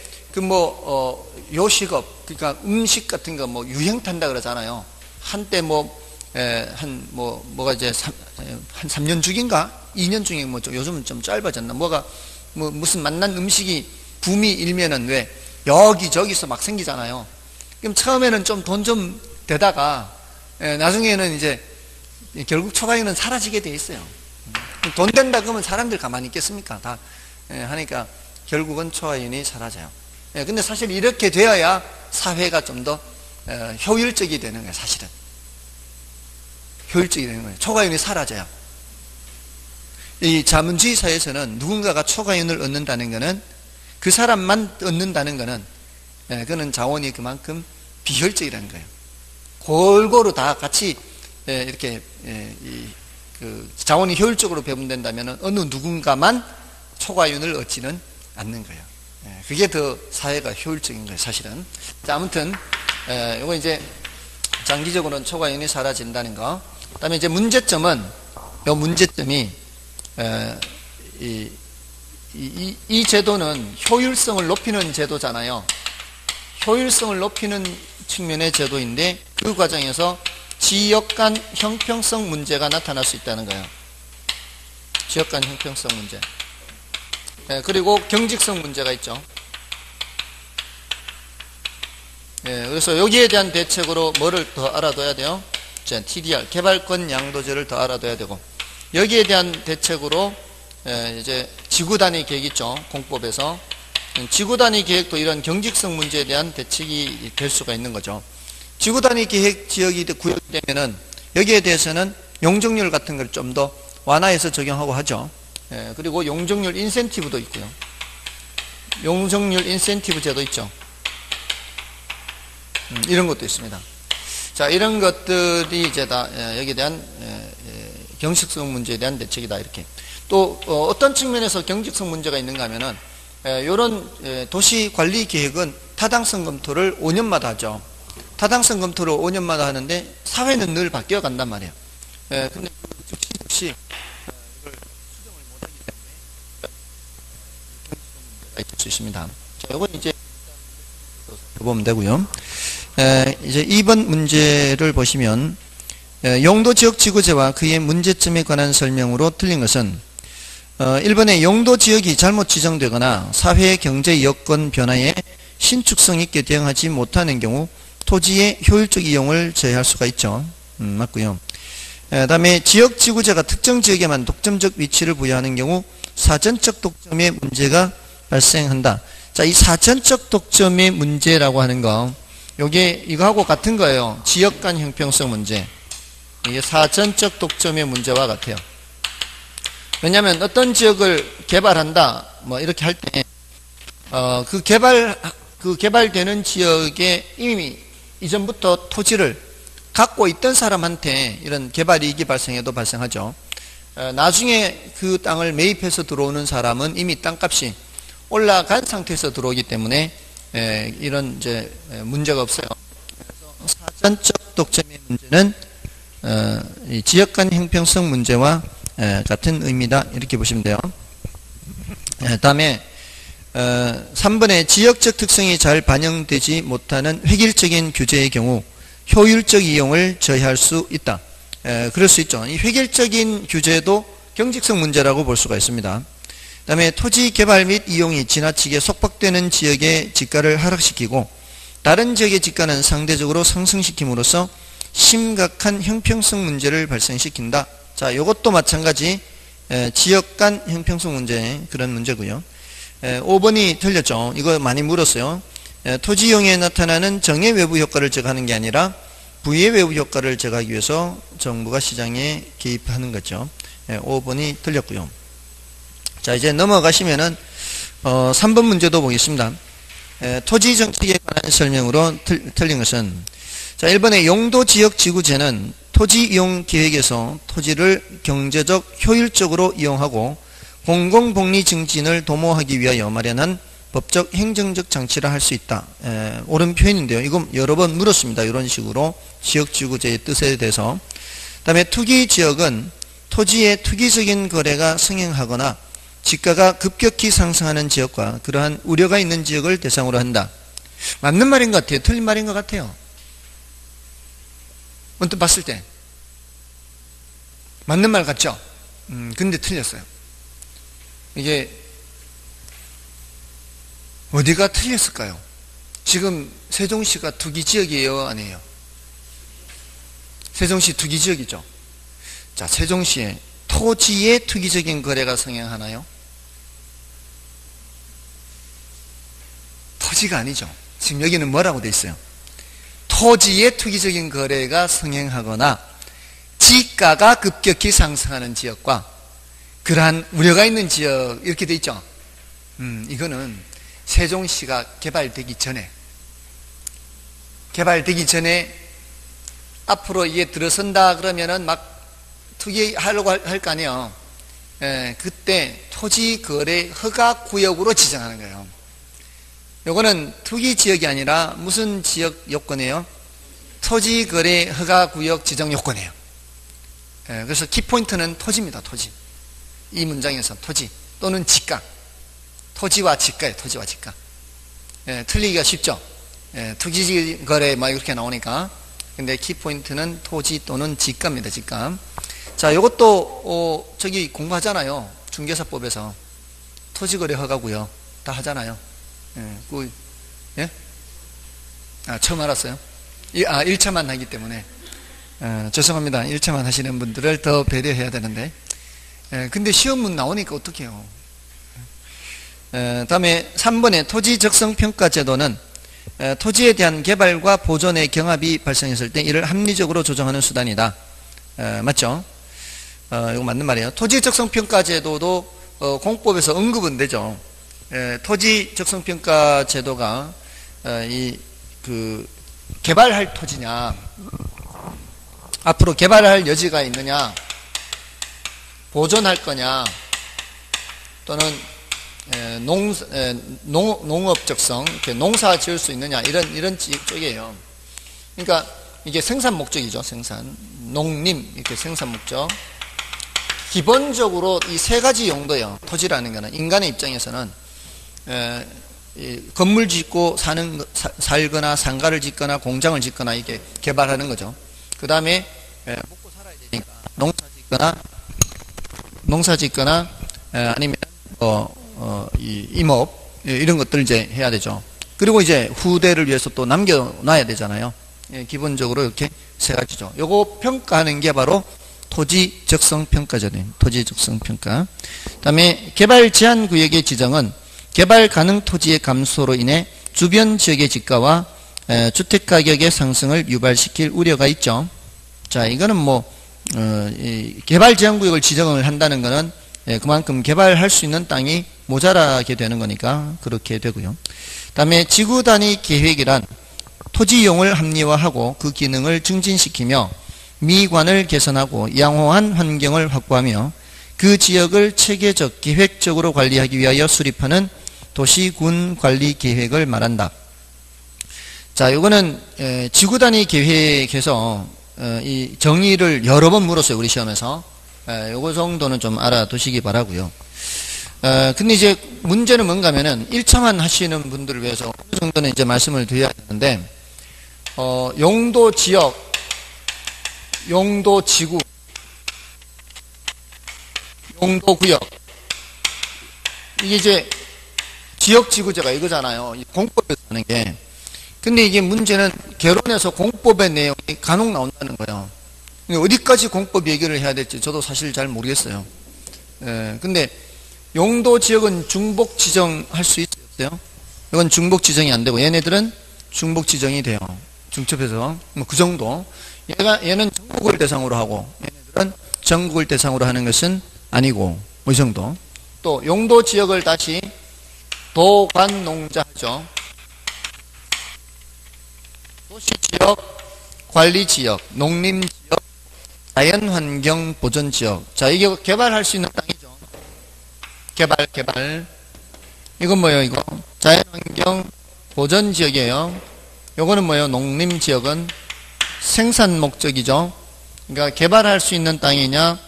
요식업, 그러니까 음식 같은 거 유행 탄다 그러잖아요. 한때 뭐가 이제 한 3년 중인가? 2년 중에 요즘은 좀 짧아졌나? 무슨 맛난 음식이 붐이 일면은 왜 여기저기서 막 생기잖아요. 그럼 처음에는 좀 돈 좀 되다가 나중에는 이제 결국 초과윤은 사라지게 돼 있어요. 돈 된다 그러면 사람들 가만히 있겠습니까? 다 하니까 결국은 초과윤이 사라져요. 근데 사실 이렇게 되어야 사회가 좀 더 효율적이 되는 거예요. 사실은 효율적이 되는 거예요. 초과윤이 사라져요. 이 자본주의 사회에서는 누군가가 초과윤을 얻는다는 것은 그 사람만 얻는다는 것은 그는 자원이 그만큼 비효율적이라는 거예요. 골고루 다 같이 이렇게 자원이 효율적으로 배분된다면 어느 누군가만 초과윤을 얻지는 않는 거예요. 그게 더 사회가 효율적인 거예요. 사실은. 자, 아무튼 이거 이제 장기적으로는 초과윤이 사라진다는 거. 그다음에 이제 문제점은 문제점이 이 제도는 효율성을 높이는 제도잖아요. 효율성을 높이는 측면의 제도인데 그 과정에서 지역 간 형평성 문제가 나타날 수 있다는 거예요. 지역 간 형평성 문제. 그리고 경직성 문제가 있죠. 그래서 여기에 대한 대책으로 뭐를 더 알아둬야 돼요? TDR, 개발권 양도제를 더 알아둬야 되고, 여기에 대한 대책으로 이제 지구 단위 계획 있죠. 공법에서. 지구 단위 계획도 이런 경직성 문제에 대한 대책이 될 수가 있는 거죠. 지구 단위 계획 지역이 구역이 되면은 여기에 대해서는 용적률 같은 걸 좀 더 완화해서 적용하고 하죠. 그리고 용적률 인센티브도 있고요. 용적률 인센티브 제도 있죠. 이런 것도 있습니다. 자, 이런 것들이 이제 다 여기에 대한 경직성 문제에 대한 대책이다. 이렇게. 또 어떤 측면에서 경직성 문제가 있는가 하면은 이런 도시 관리 계획은 타당성 검토를 5년마다 하죠. 타당성 검토를 5년마다 하는데 사회는 늘 바뀌어 간단 말이에요. 근데 즉시 이걸 수정을 못하기 때문에 경직성 문제가 있을 수 있습니다. 자, 이건 이제 보면 되고요. 이제 2번 문제를 보시면 용도지역지구제와 그의 문제점에 관한 설명으로 틀린 것은 1번에 용도지역이 잘못 지정되거나 사회 경제 여건 변화에 신축성 있게 대응하지 못하는 경우 토지의 효율적 이용을 제외할 수가 있죠. 맞고요. 그 다음에 지역지구제가 특정 지역에만 독점적 위치를 부여하는 경우 사전적 독점의 문제가 발생한다. 자, 이 사전적 독점의 문제라고 하는 거, 요게 이거하고 같은 거예요. 지역 간 형평성 문제. 이게 사전적 독점의 문제와 같아요. 왜냐하면 어떤 지역을 개발한다, 이렇게 할 때, 그 개발되는 지역에 이미 이전부터 토지를 갖고 있던 사람한테 이런 개발 이익이 발생해도 발생하죠. 나중에 그 땅을 매입해서 들어오는 사람은 이미 땅값이 올라간 상태에서 들어오기 때문에 이런 이제 문제가 없어요. 그래서 사전적 독점의 문제는 이 지역 간 형평성 문제와 같은 의미다 이렇게 보시면 돼요. 다음에 3번에 지역적 특성이 잘 반영되지 못하는 획일적인 규제의 경우 효율적 이용을 저해할 수 있다. 그럴 수 있죠. 이 획일적인 규제도 경직성 문제라고 볼 수가 있습니다. 그 다음에 토지 개발 및 이용이 지나치게 속박되는 지역의 지가를 하락시키고 다른 지역의 지가는 상대적으로 상승시킴으로써 심각한 형평성 문제를 발생시킨다. 자, 이것도 마찬가지 지역 간 형평성 문제 그런 문제고요. 5번이 틀렸죠. 이거 많이 물었어요. 토지 이용에 나타나는 정의 외부 효과를 제거하는 게 아니라 부의 외부 효과를 제거하기 위해서 정부가 시장에 개입하는 거죠. 5번이 틀렸고요. 자, 이제 넘어가시면은 3번 문제도 보겠습니다. 토지 정책에 관한 설명으로 틀린 것은, 자, 1번의 용도지역지구제는 토지 이용 계획에서 토지를 경제적 효율적으로 이용하고 공공복리 증진을 도모하기 위하여 마련한 법적 행정적 장치라 할 수 있다. 옳은 표현인데요. 이거 여러 번 물었습니다. 이런 식으로 지역지구제의 뜻에 대해서. 그 다음에 투기지역은 토지의 투기적인 거래가 성행하거나 지가가 급격히 상승하는 지역과 그러한 우려가 있는 지역을 대상으로 한다. 맞는 말인 것 같아요? 틀린 말인 것 같아요? 언뜻 봤을 때 맞는 말 같죠? 근데 틀렸어요. 이게 어디가 틀렸을까요? 지금 세종시가 투기지역이에요? 아니에요? 세종시 투기지역이죠. 자, 세종시에 토지의 투기적인 거래가 성행하나요? 토지가 아니죠. 지금 여기는 뭐라고 돼 있어요? 토지의 투기적인 거래가 성행하거나 지가가 급격히 상승하는 지역과 그러한 우려가 있는 지역 이렇게 돼 있죠. 이거는 세종시가 개발되기 전에 앞으로 이게 들어선다 그러면은 막 투기하려고 할 거 아니에요. 그때 토지 거래 허가 구역으로 지정하는 거예요. 요거는 투기 지역이 아니라 무슨 지역 요건이에요? 토지 거래 허가 구역 지정 요건이에요. 그래서 키포인트는 토지입니다. 토지. 이 문장에서 토지 또는 지가. 토지와 지가예요. 토지와 지가. 틀리기가 쉽죠. 투기 거래 막 이렇게 나오니까. 근데 키포인트는 토지 또는 지가입니다. 지가. 자, 요것도 저기 공부하잖아요. 중개사법에서 토지거래 허가구역 다 하잖아요. 예? 처음 알았어요? 1차만 하기 때문에 죄송합니다. 1차만 하시는 분들을 더 배려해야 되는데 근데 시험문 나오니까 어떡해요. 다음에 3번의 토지 적성평가 제도는 토지에 대한 개발과 보존의 경합이 발생했을 때 이를 합리적으로 조정하는 수단이다. 맞죠? 이거 맞는 말이에요. 토지 적성평가 제도도 공법에서 언급은 되죠. 토지 적성평가 제도가 개발할 토지냐, 앞으로 개발할 여지가 있느냐, 보존할 거냐, 또는 농업 적성, 농사 지을 수 있느냐, 이런 쪽이에요. 그러니까 이게 생산 목적이죠. 생산, 농림, 이렇게 생산 목적. 기본적으로 이 세 가지 용도예요. 토지라는 거는 인간의 입장에서는 건물 짓고 살거나 상가를 짓거나 공장을 짓거나 이게 개발하는 거죠. 그 다음에 먹고 살아야 되니까 농사 짓거나 아니면 이 임업 이런 것들 이제 해야 되죠. 그리고 이제 후대를 위해서 또 남겨놔야 되잖아요. 기본적으로 이렇게 세 가지죠. 요거 평가하는 게 바로 토지 적성 평가제도예요. 토지 적성 평가. 그다음에 개발 제한 구역의 지정은 개발 가능 토지의 감소로 인해 주변 지역의 지가와 주택 가격의 상승을 유발시킬 우려가 있죠. 자, 이거는 개발 제한 구역을 지정을 한다는 것은 그만큼 개발할 수 있는 땅이 모자라게 되는 거니까 그렇게 되고요. 그다음에 지구 단위 계획이란 토지 이용을 합리화하고 그 기능을 증진시키며 미관을 개선하고 양호한 환경을 확보하며 그 지역을 체계적, 계획적으로 관리하기 위하여 수립하는 도시군 관리 계획을 말한다. 자, 이거는 지구 단위 계획에서 이 정의를 여러 번 물었어요. 우리 시험에서. 요거 정도는 좀 알아두시기 바라고요. 근데 이제 문제는 뭔가 하면은 1차만 하시는 분들을 위해서 어느 정도는 이제 말씀을 드려야 되는데, 용도 지역, 용도 지구, 용도 구역. 이게 이제 지역 지구제가 이거잖아요. 이 공법에서 하는 게. 근데 이게 문제는 개론에서 공법의 내용이 간혹 나온다는 거예요. 어디까지 공법 얘기를 해야 될지 저도 사실 잘 모르겠어요. 근데 용도 지역은 중복 지정할 수 있어요? 이건 중복 지정이 안 되고, 얘네들은 중복 지정이 돼요. 중첩해서. 뭐 그 정도. 얘는 전국을 대상으로 하고, 얘네들은 전국을 대상으로 하는 것은 아니고, 뭐 이 정도. 또 용도 지역을 다시 도관농자 하죠. 도시지역, 관리지역, 농림지역, 자연환경보전지역. 자, 이게 개발할 수 있는 땅이죠. 개발. 이건 뭐예요, 이거? 자연환경보전지역이에요. 요거는 뭐예요? 농림지역은 생산 목적이죠. 그러니까 개발할 수 있는 땅이냐,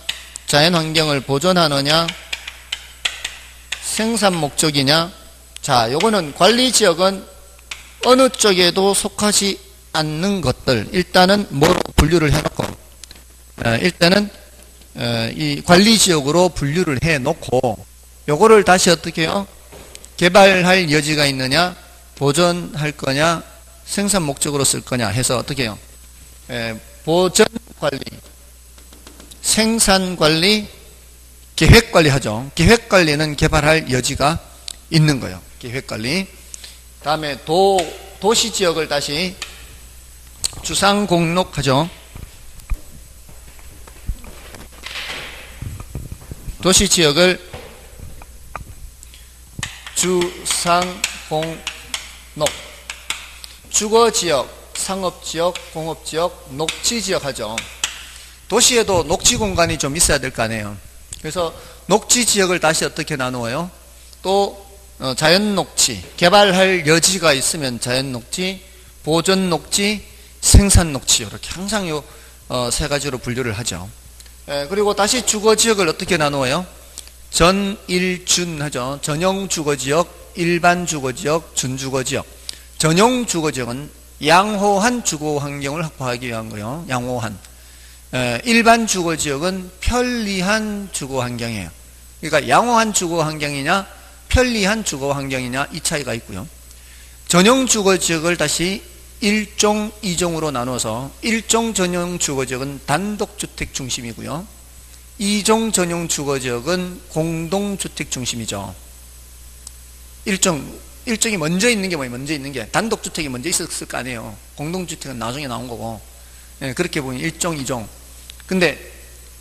자연환경을 보존하느냐, 생산 목적이냐. 자, 요거는 관리지역은 어느 쪽에도 속하지 않는 것들 일단은 뭐로 분류를 해놓고, 일단은 이 관리지역으로 분류를 해놓고, 요거를 다시 어떻게 해요? 개발할 여지가 있느냐, 보존할 거냐, 생산 목적으로 쓸 거냐 해서 어떻게 해요? 보전관리, 생산관리, 계획관리 하죠. 계획관리는 개발할 여지가 있는 거예요. 계획관리. 다음에 도시지역을 다시 주상공록하죠. 도시지역을 주상공록. 주거지역, 상업지역, 공업지역, 녹지지역 하죠. 도시에도 녹지 공간이 좀 있어야 될 거 아니에요. 그래서 녹지지역을 다시 어떻게 나누어요? 또 자연녹지, 개발할 여지가 있으면 자연녹지, 보존녹지, 생산녹지, 이렇게 항상 요 세 가지로 분류를 하죠. 그리고 다시 주거지역을 어떻게 나누어요? 전일준 하죠. 전용주거지역, 일반주거지역, 준주거지역. 전용주거지역은 양호한 주거환경을 확보하기 위한 거예요. 양호한. 일반주거지역은 편리한 주거환경이에요. 그러니까 양호한 주거환경이냐, 편리한 주거환경이냐, 이 차이가 있고요. 전용주거지역을 다시 1종, 2종으로 나눠서 1종 전용주거지역은 단독주택 중심이고요. 2종 전용주거지역은 공동주택 중심이죠. 일종이 먼저 있는 게 뭐예요? 먼저 있는 게 단독주택이 먼저 있었을 거 아니에요. 공동주택은 나중에 나온 거고. 그렇게 보면 1종, 2종. 근데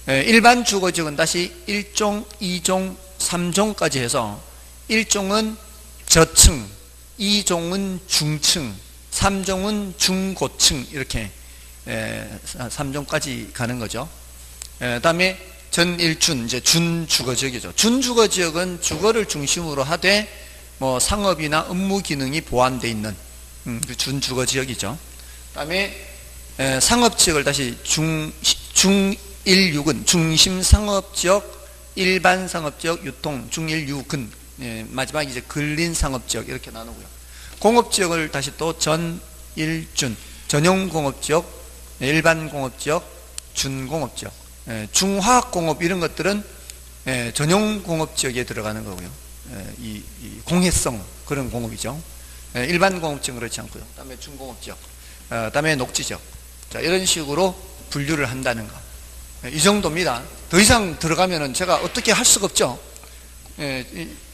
일반 주거지역은 다시 1종, 2종, 3종까지 해서 1종은 저층, 2종은 중층, 3종은 중고층, 이렇게 3종까지 가는 거죠. 다음에 전일준, 이제 준주거지역이죠. 준주거지역은 주거를 중심으로 하되 뭐 상업이나 업무 기능이 보완되어 있는 그 준주거지역이죠. 다음에 상업지역을 다시 중일육은 중심상업지역, 일반상업지역, 유통, 중일육은 마지막 이제 근린상업지역 이렇게 나누고요. 공업지역을 다시 또 전일준, 전용공업지역, 일반공업지역, 준공업지역, 중화학공업 이런 것들은 전용공업지역에 들어가는 거고요. 이 공해성 그런 공업이죠. 일반공업지역은 그렇지 않고요. 그다음에 준공업지역, 그다음에 녹지지역. 자, 이런 식으로 분류를 한다는 거. 이 정도입니다. 더 이상 들어가면은 제가 어떻게 할 수가 없죠.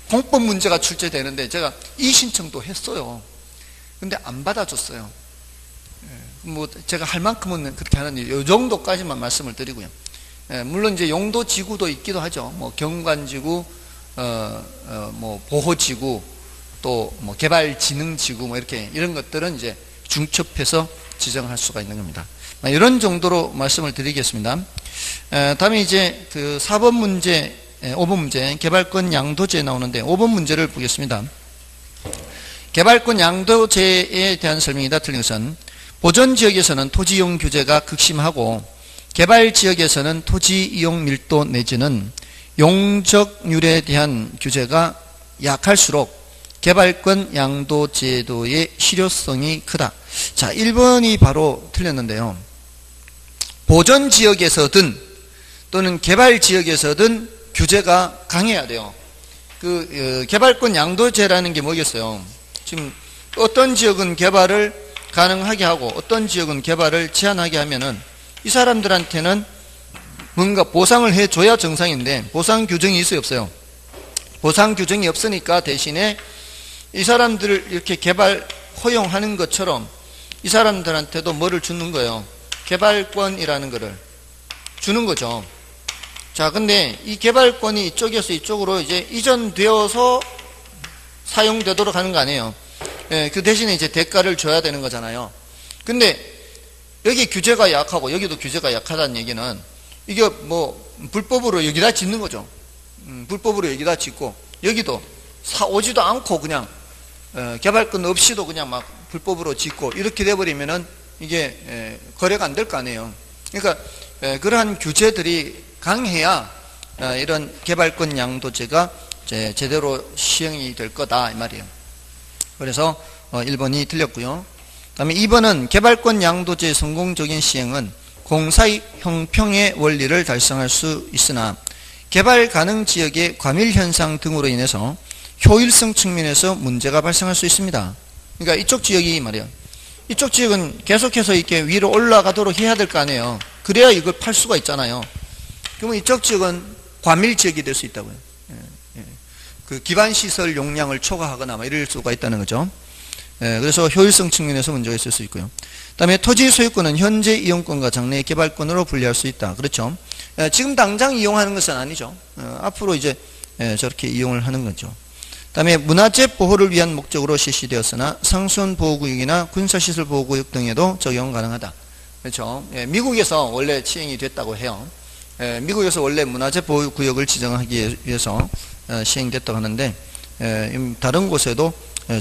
공법 문제가 출제되는데 제가 이의신청도 했어요. 근데 안 받아줬어요. 뭐 제가 할 만큼은 그렇게 하는 이 정도까지만 말씀을 드리고요. 물론 이제 용도 지구도 있기도 하죠. 뭐 경관지구, 뭐 보호지구, 또 뭐 개발진흥지구 뭐 이렇게 이런 것들은 이제 중첩해서 지정할 수가 있는 겁니다. 이런 정도로 말씀을 드리겠습니다. 다음에 이제 그 4번 문제, 5번 문제, 개발권 양도제에 나오는데 5번 문제를 보겠습니다. 개발권 양도제에 대한 설명이다. 틀린 것은 보전지역에서는 토지이용 규제가 극심하고 개발지역에서는 토지이용 밀도 내지는 용적률에 대한 규제가 약할수록 개발권 양도제도의 실효성이 크다. 자, 1번이 바로 틀렸는데요. 보전지역에서든 또는 개발지역에서든 규제가 강해야 돼요. 개발권 양도제라는 게 뭐겠어요? 지금 어떤 지역은 개발을 가능하게 하고 어떤 지역은 개발을 제한하게 하면은 이 사람들한테는 뭔가 보상을 해줘야 정상인데 보상 규정이 있어요, 없어요? 보상 규정이 없으니까 대신에 이 사람들을 이렇게 개발 허용하는 것처럼 이 사람들한테도 뭐를 주는 거예요? 개발권이라는 거를 주는 거죠. 자, 근데 이 개발권이 이쪽에서 이쪽으로 이제 이전되어서 사용되도록 하는 거 아니에요? 예, 그 대신에 이제 대가를 줘야 되는 거잖아요. 근데 여기 규제가 약하고 여기도 규제가 약하다는 얘기는 이게 뭐 불법으로 여기다 짓는 거죠. 불법으로 여기다 짓고 여기도 사오지도 않고 그냥 개발권 없이도 그냥 막 불법으로 짓고 이렇게 돼버리면은 이게 거래가 안 될 거 아니에요. 그러니까 그러한 규제들이 강해야 이런 개발권 양도제가 제대로 시행이 될 거다 이 말이에요. 그래서 1번이 틀렸고요. 그 다음에 2번은 개발권 양도제의 성공적인 시행은 공사의 형평의 원리를 달성할 수 있으나 개발 가능 지역의 과밀현상 등으로 인해서 효율성 측면에서 문제가 발생할 수 있습니다. 그러니까 이쪽 지역이 말이에요. 이쪽 지역은 계속해서 이렇게 위로 올라가도록 해야 될 거 아니에요. 그래야 이걸 팔 수가 있잖아요. 그러면 이쪽 지역은 과밀 지역이 될 수 있다고요. 그 기반시설 용량을 초과하거나 뭐 이럴 수가 있다는 거죠. 그래서 효율성 측면에서 문제가 있을 수 있고요. 그 다음에 토지 소유권은 현재 이용권과 장래의 개발권으로 분리할 수 있다. 그렇죠. 지금 당장 이용하는 것은 아니죠. 앞으로 이제 저렇게 이용을 하는 거죠. 그 다음에 문화재 보호를 위한 목적으로 실시되었으나 상수원 보호구역이나 군사시설 보호구역 등에도 적용 가능하다. 그렇죠. 미국에서 원래 시행이 됐다고 해요. 미국에서 원래 문화재 보호구역을 지정하기 위해서 시행됐다고 하는데 다른 곳에도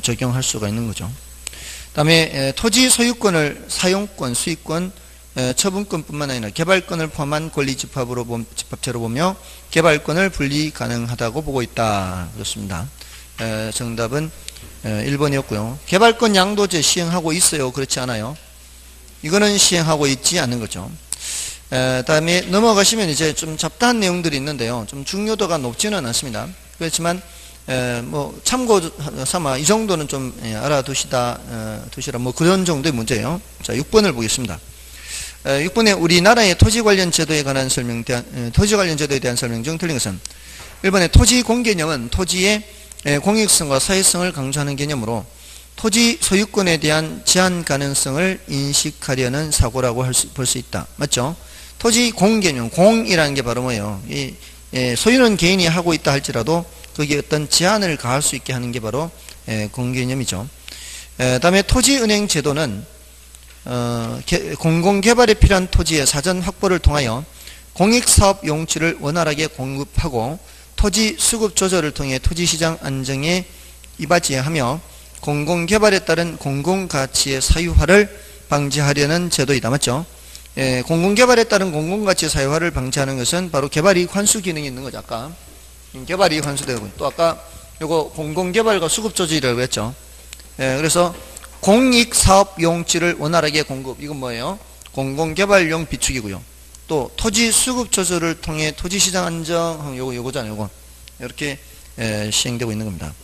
적용할 수가 있는 거죠. 그 다음에 토지 소유권을 사용권, 수익권, 처분권뿐만 아니라 개발권을 포함한 권리집합체로 보며 개발권을 분리 가능하다고 보고 있다. 그렇습니다. 정답은 1번이었고요. 개발권 양도제 시행하고 있어요? 그렇지 않아요? 이거는 시행하고 있지 않은 거죠. 다음에 넘어가시면 이제 좀 잡다한 내용들이 있는데요. 좀 중요도가 높지는 않습니다. 그렇지만 뭐 참고 삼아 이 정도는 좀 알아두시라 뭐 그런 정도의 문제예요. 자, 6번을 보겠습니다. 6번에 우리나라의 토지 관련 제도에 관한 토지 관련 제도에 대한 설명 중 틀린 것은 1번에 토지 공개념은 토지의 공익성과 사회성을 강조하는 개념으로 토지 소유권에 대한 제한 가능성을 인식하려는 사고라고 볼 수 있다. 맞죠? 토지 공개념, 공이라는 게 바로 뭐예요? 소유는 개인이 하고 있다 할지라도 거기에 어떤 제한을 가할 수 있게 하는 게 바로 공개념이죠. 다음에 토지은행 제도는 공공개발에 필요한 토지의 사전 확보를 통하여 공익사업 용지를 원활하게 공급하고 토지 수급 조절을 통해 토지시장 안정에 이바지하며 공공개발에 따른 공공가치의 사유화를 방지하려는 제도이다. 맞죠? 공공개발에 따른 공공가치 사유화를 방지하는 것은 바로 개발이익 환수 기능이 있는 거죠. 아까 개발이익 환수되고 또 아까 요거 공공개발과 수급조절이라고 했죠. 그래서 공익사업 용지를 원활하게 공급, 이건 뭐예요? 공공개발용 비축이고요. 또 토지 수급 조절을 통해 토지시장 안정, 요거잖아요. 요거 이렇게 시행되고 있는 겁니다.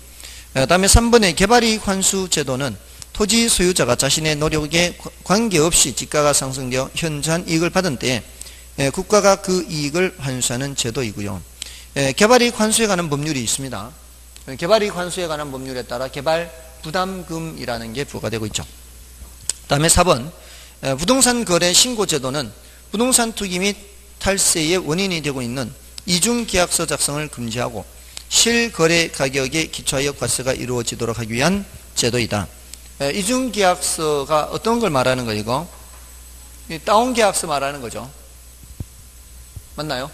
다음에 3번의 개발이익 환수 제도는 토지 소유자가 자신의 노력에 관계없이 지가가 상승되어 현저한 이익을 받은 때에 국가가 그 이익을 환수하는 제도이고요. 개발이익 환수에 관한 법률이 있습니다. 개발이익 환수에 관한 법률에 따라 개발 부담금이라는 게 부과되고 있죠. 다음에 4번 부동산 거래 신고 제도는 부동산 투기 및 탈세의 원인이 되고 있는 이중계약서 작성을 금지하고 실거래 가격에 기초하여 과세가 이루어지도록 하기 위한 제도이다. 이중계약서가 어떤 걸 말하는 거예요? 이거 다운계약서 말하는 거죠. 맞나요?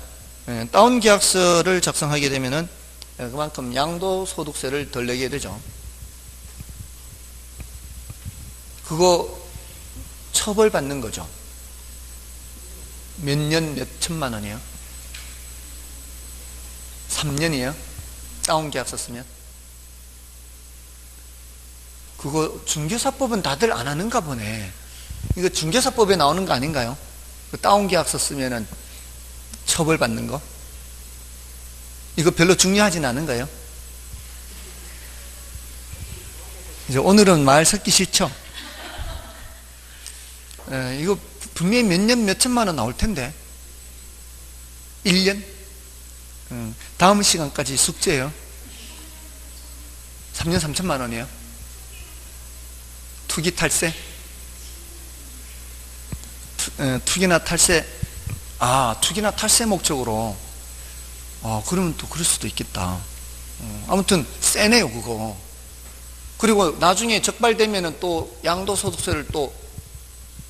다운계약서를 작성하게 되면은 그만큼 양도소득세를 덜 내게 되죠. 그거 처벌받는 거죠. 몇 년 몇 천만 원이에요? 3년이에요? 다운계약 썼으면? 그거 중개사법은 다들 안 하는가 보네. 이거 중개사법에 나오는 거 아닌가요? 그 다운계약 썼으면 처벌받는 거? 이거 별로 중요하진 않은가요? 이제 오늘은 말 섞기 싫죠? 이거 분명히 몇 년 몇 천만 원 나올 텐데. 1년? 다음 시간까지 숙제예요. 3년 3천만 원이에요. 투기 탈세? 투기나 탈세. 투기나 탈세 목적으로. 그러면 또 그럴 수도 있겠다. 아무튼 세네요 그거. 그리고 나중에 적발되면은 또 양도소득세를 또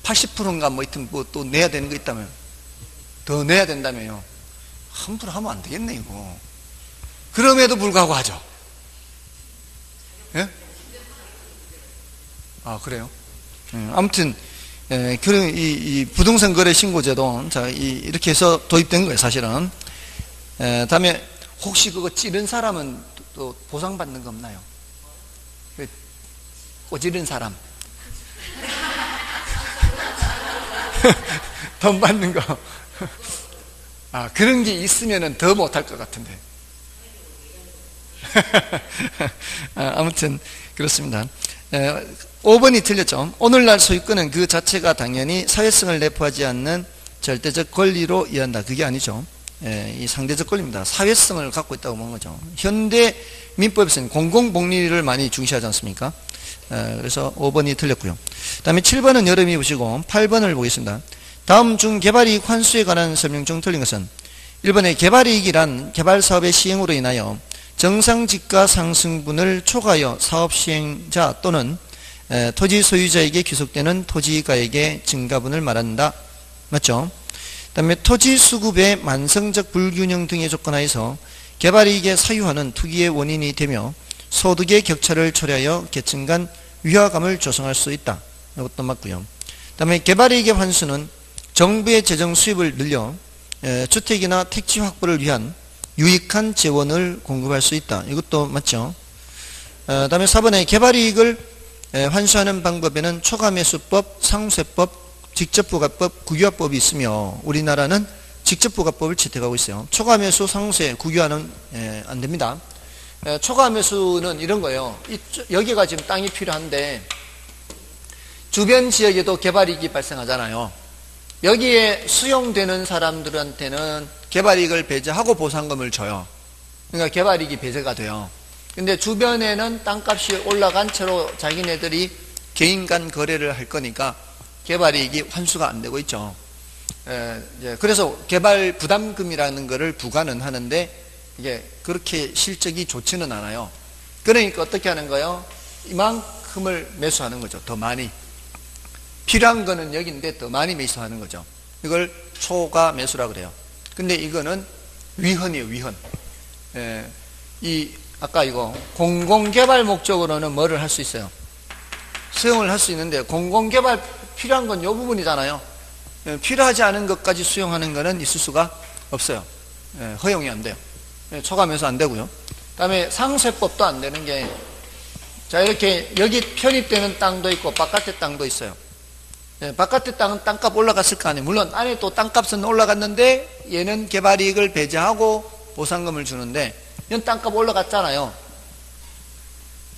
80%인가 뭐 하여튼 뭐 또 내야 되는 거 있다면 더 내야 된다며요. 함부로 하면 안 되겠네 이거. 그럼에도 불구하고 하죠. 예? 그래요? 아무튼 그런 이 부동산 거래 신고제도 이렇게 해서 도입된 거예요 사실은. 다음에 혹시 그거 찌른 사람은 또 보상받는 거 없나요? 꼬지른 사람 돈 받는 거. 그런 게 있으면 더 못할 것 같은데. 아무튼 그렇습니다. 5번이 틀렸죠. 오늘날 소유권은 그 자체가 당연히 사회성을 내포하지 않는 절대적 권리로 이해한다. 그게 아니죠. 이 상대적 권리입니다. 사회성을 갖고 있다고 보는 거죠. 현대 민법에서는 공공복리를 많이 중시하지 않습니까? 그래서 5번이 틀렸고요. 그 다음에 7번은 여러분이 보시고 8번을 보겠습니다. 다음 중 개발이익 환수에 관한 설명 중 틀린 것은 1번에 개발이익이란 개발사업의 시행으로 인하여 정상지가 상승분을 초과하여 사업시행자 또는 토지 소유자에게 귀속되는 토지가액의 증가분을 말한다. 맞죠? 그 다음에 토지 수급의 만성적 불균형 등의 조건하에서 개발이익의 사유화는 투기의 원인이 되며 소득의 격차를 초래하여 계층 간 위화감을 조성할 수 있다. 이것도 맞고요. 그 다음에 개발이익의 환수는 정부의 재정 수입을 늘려 주택이나 택지 확보를 위한 유익한 재원을 공급할 수 있다. 이것도 맞죠. 그 다음에 4번에 개발이익을 환수하는 방법에는 초과매수법, 상쇄법, 직접부가법, 국유화법이 있으며 우리나라는 직접부가법을 채택하고 있어요. 초과매수, 상쇄, 국유화는 안 됩니다. 초과매수는 이런 거예요. 여기가 지금 땅이 필요한데 주변 지역에도 개발이익이 발생하잖아요. 여기에 수용되는 사람들한테는 개발이익을 배제하고 보상금을 줘요. 그러니까 개발이익이 배제가 돼요. 근데 주변에는 땅값이 올라간 채로 자기네들이 개인 간 거래를 할 거니까 개발이익이 환수가 안 되고 있죠. 그래서 개발 부담금이라는 거를 부과는 하는데 이게 그렇게 실적이 좋지는 않아요. 그러니까 어떻게 하는 거예요? 이만큼을 매수하는 거죠. 더 많이. 필요한 거는 여기인데 더 많이 매수하는 거죠. 이걸 초과 매수라 그래요. 근데 이거는 위헌이에요, 위헌. 아까 이거 공공개발 목적으로는 뭐를 할 수 있어요? 수용을 할 수 있는데 공공개발 필요한 건 이 부분이잖아요. 필요하지 않은 것까지 수용하는 거는 있을 수가 없어요. 허용이 안 돼요. 초과 매수 안 되고요. 그 다음에 상쇄법도 안 되는 게, 자, 이렇게 여기 편입되는 땅도 있고 바깥에 땅도 있어요. 바깥에 땅은 땅값 올라갔을 거 아니에요. 물론 안에 또 땅값은 올라갔는데 얘는 개발이익을 배제하고 보상금을 주는데 얘는 땅값 올라갔잖아요.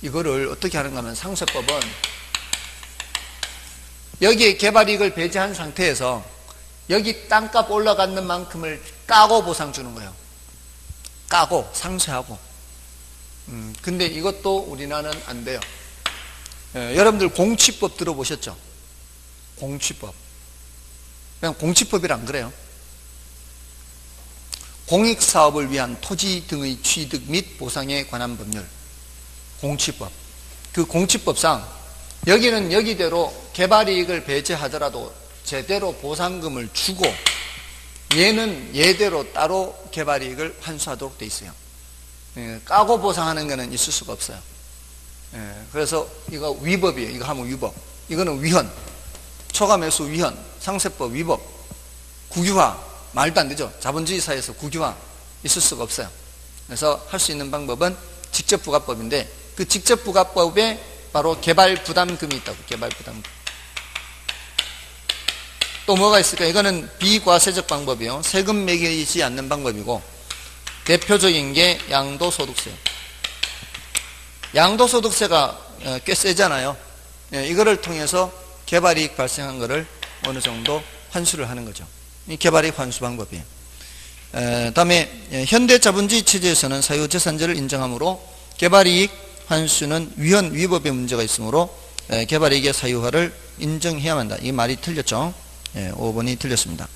이거를 어떻게 하는가 하면 상쇄법은 여기에 개발이익을 배제한 상태에서 여기 땅값 올라가는 만큼을 까고 보상 주는 거예요. 까고 상쇄하고. 근데 이것도 우리나라는 안 돼요. 여러분들 공취법 들어보셨죠? 공취법. 그냥 공취법이란 그래요. 공익사업을 위한 토지 등의 취득 및 보상에 관한 법률. 공취법. 그 공취법상 여기는 여기대로 개발이익을 배제하더라도 제대로 보상금을 주고 얘는 얘대로 따로 개발이익을 환수하도록 돼 있어요. 까고 보상하는 거는 있을 수가 없어요. 그래서 이거 위법이에요. 이거 하면 위법. 이거는 위헌, 초과매수 위헌, 상세법 위법, 국유화 말도 안 되죠. 자본주의 사회에서 국유화 있을 수가 없어요. 그래서 할 수 있는 방법은 직접부가법인데 그 직접부가법에 바로 개발부담금이 있다고. 개발부담금. 또 뭐가 있을까? 이거는 비과세적 방법이요. 세금 매기지 않는 방법이고 대표적인 게 양도소득세요. 양도소득세가 꽤 세잖아요. 이거를 통해서 개발이익 발생한 거를 어느 정도 환수를 하는 거죠. 이 개발이익 환수 방법이에요. 다음에 현대자본주의 체제에서는 사유재산제를 인정하므로 개발이익 환수는 위헌 위법의 문제가 있으므로 개발이익의 사유화를 인정해야만 한다. 이 말이 틀렸죠. 5번이 틀렸습니다.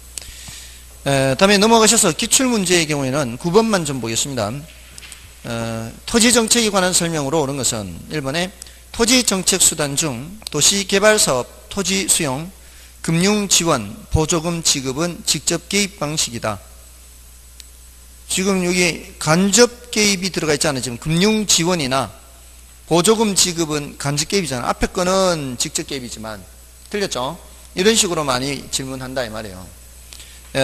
다음에 넘어가셔서 기출문제의 경우에는 9번만 좀 보겠습니다. 토지정책에 관한 설명으로 옳은 것은 1번에 토지정책 수단 중 도시개발사업 토지 수용, 금융지원, 보조금 지급은 직접 개입 방식이다. 지금 여기 간접 개입이 들어가 있잖아요. 지금 금융지원이나 보조금 지급은 간접 개입이잖아요. 앞에 거는 직접 개입이지만 틀렸죠? 이런 식으로 많이 질문한다 이 말이에요.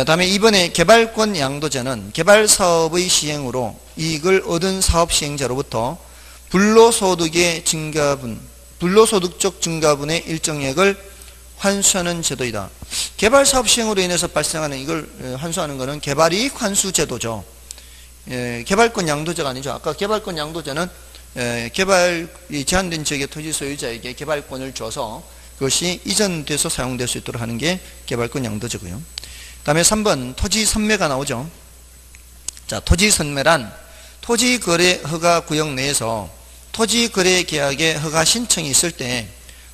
다음에 이번에 개발권 양도제는 개발사업의 시행으로 이익을 얻은 사업 시행자로부터 불로소득의 증가분, 불로소득적 증가분의 일정액을 환수하는 제도이다. 개발사업 시행으로 인해서 발생하는 이걸 환수하는 것은 개발이익 환수 제도죠. 개발권 양도제가 아니죠. 아까 개발권 양도제는 개발이 제한된 지역의 토지 소유자에게 개발권을 줘서 그것이 이전돼서 사용될 수 있도록 하는 게 개발권 양도제고요. 그 다음에 3번 토지 선매가 나오죠. 자, 토지 선매란 토지거래 허가 구역 내에서 토지거래 계약의 허가 신청이 있을 때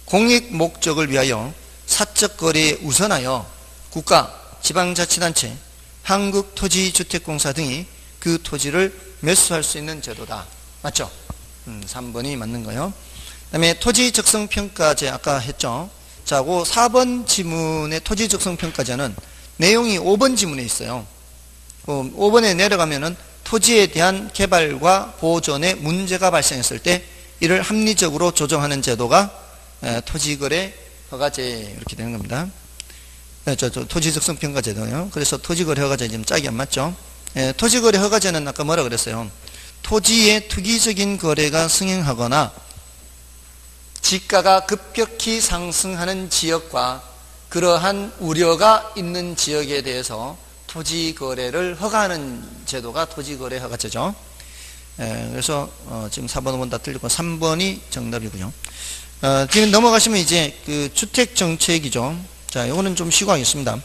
공익 목적을 위하여 사적 거래에 우선하여 국가, 지방자치단체, 한국토지주택공사 등이 그 토지를 매수할 수 있는 제도다. 맞죠? 3번이 맞는 거예요. 그 다음에 토지적성평가제 아까 했죠. 자, 그 4번 지문의 토지적성평가제는 내용이 5번 지문에 있어요. 5번에 내려가면은 토지에 대한 개발과 보존에 문제가 발생했을 때 이를 합리적으로 조정하는 제도가 토지거래 허가제 이렇게 되는 겁니다. 토지적성평가제도요. 그래서 토지거래 허가제 지금 짝이 안 맞죠? 토지거래 허가제는 아까 뭐라 그랬어요? 토지의 투기적인 거래가 승행하거나 지가가 급격히 상승하는 지역과 그러한 우려가 있는 지역에 대해서 토지거래를 허가하는 제도가 토지거래 허가제죠. 그래서 지금 4번, 5번 다 틀리고 3번이 정답이고요. 지금 넘어가시면 이제 그 주택정책이죠. 자, 이거는 좀 쉬고 하겠습니다.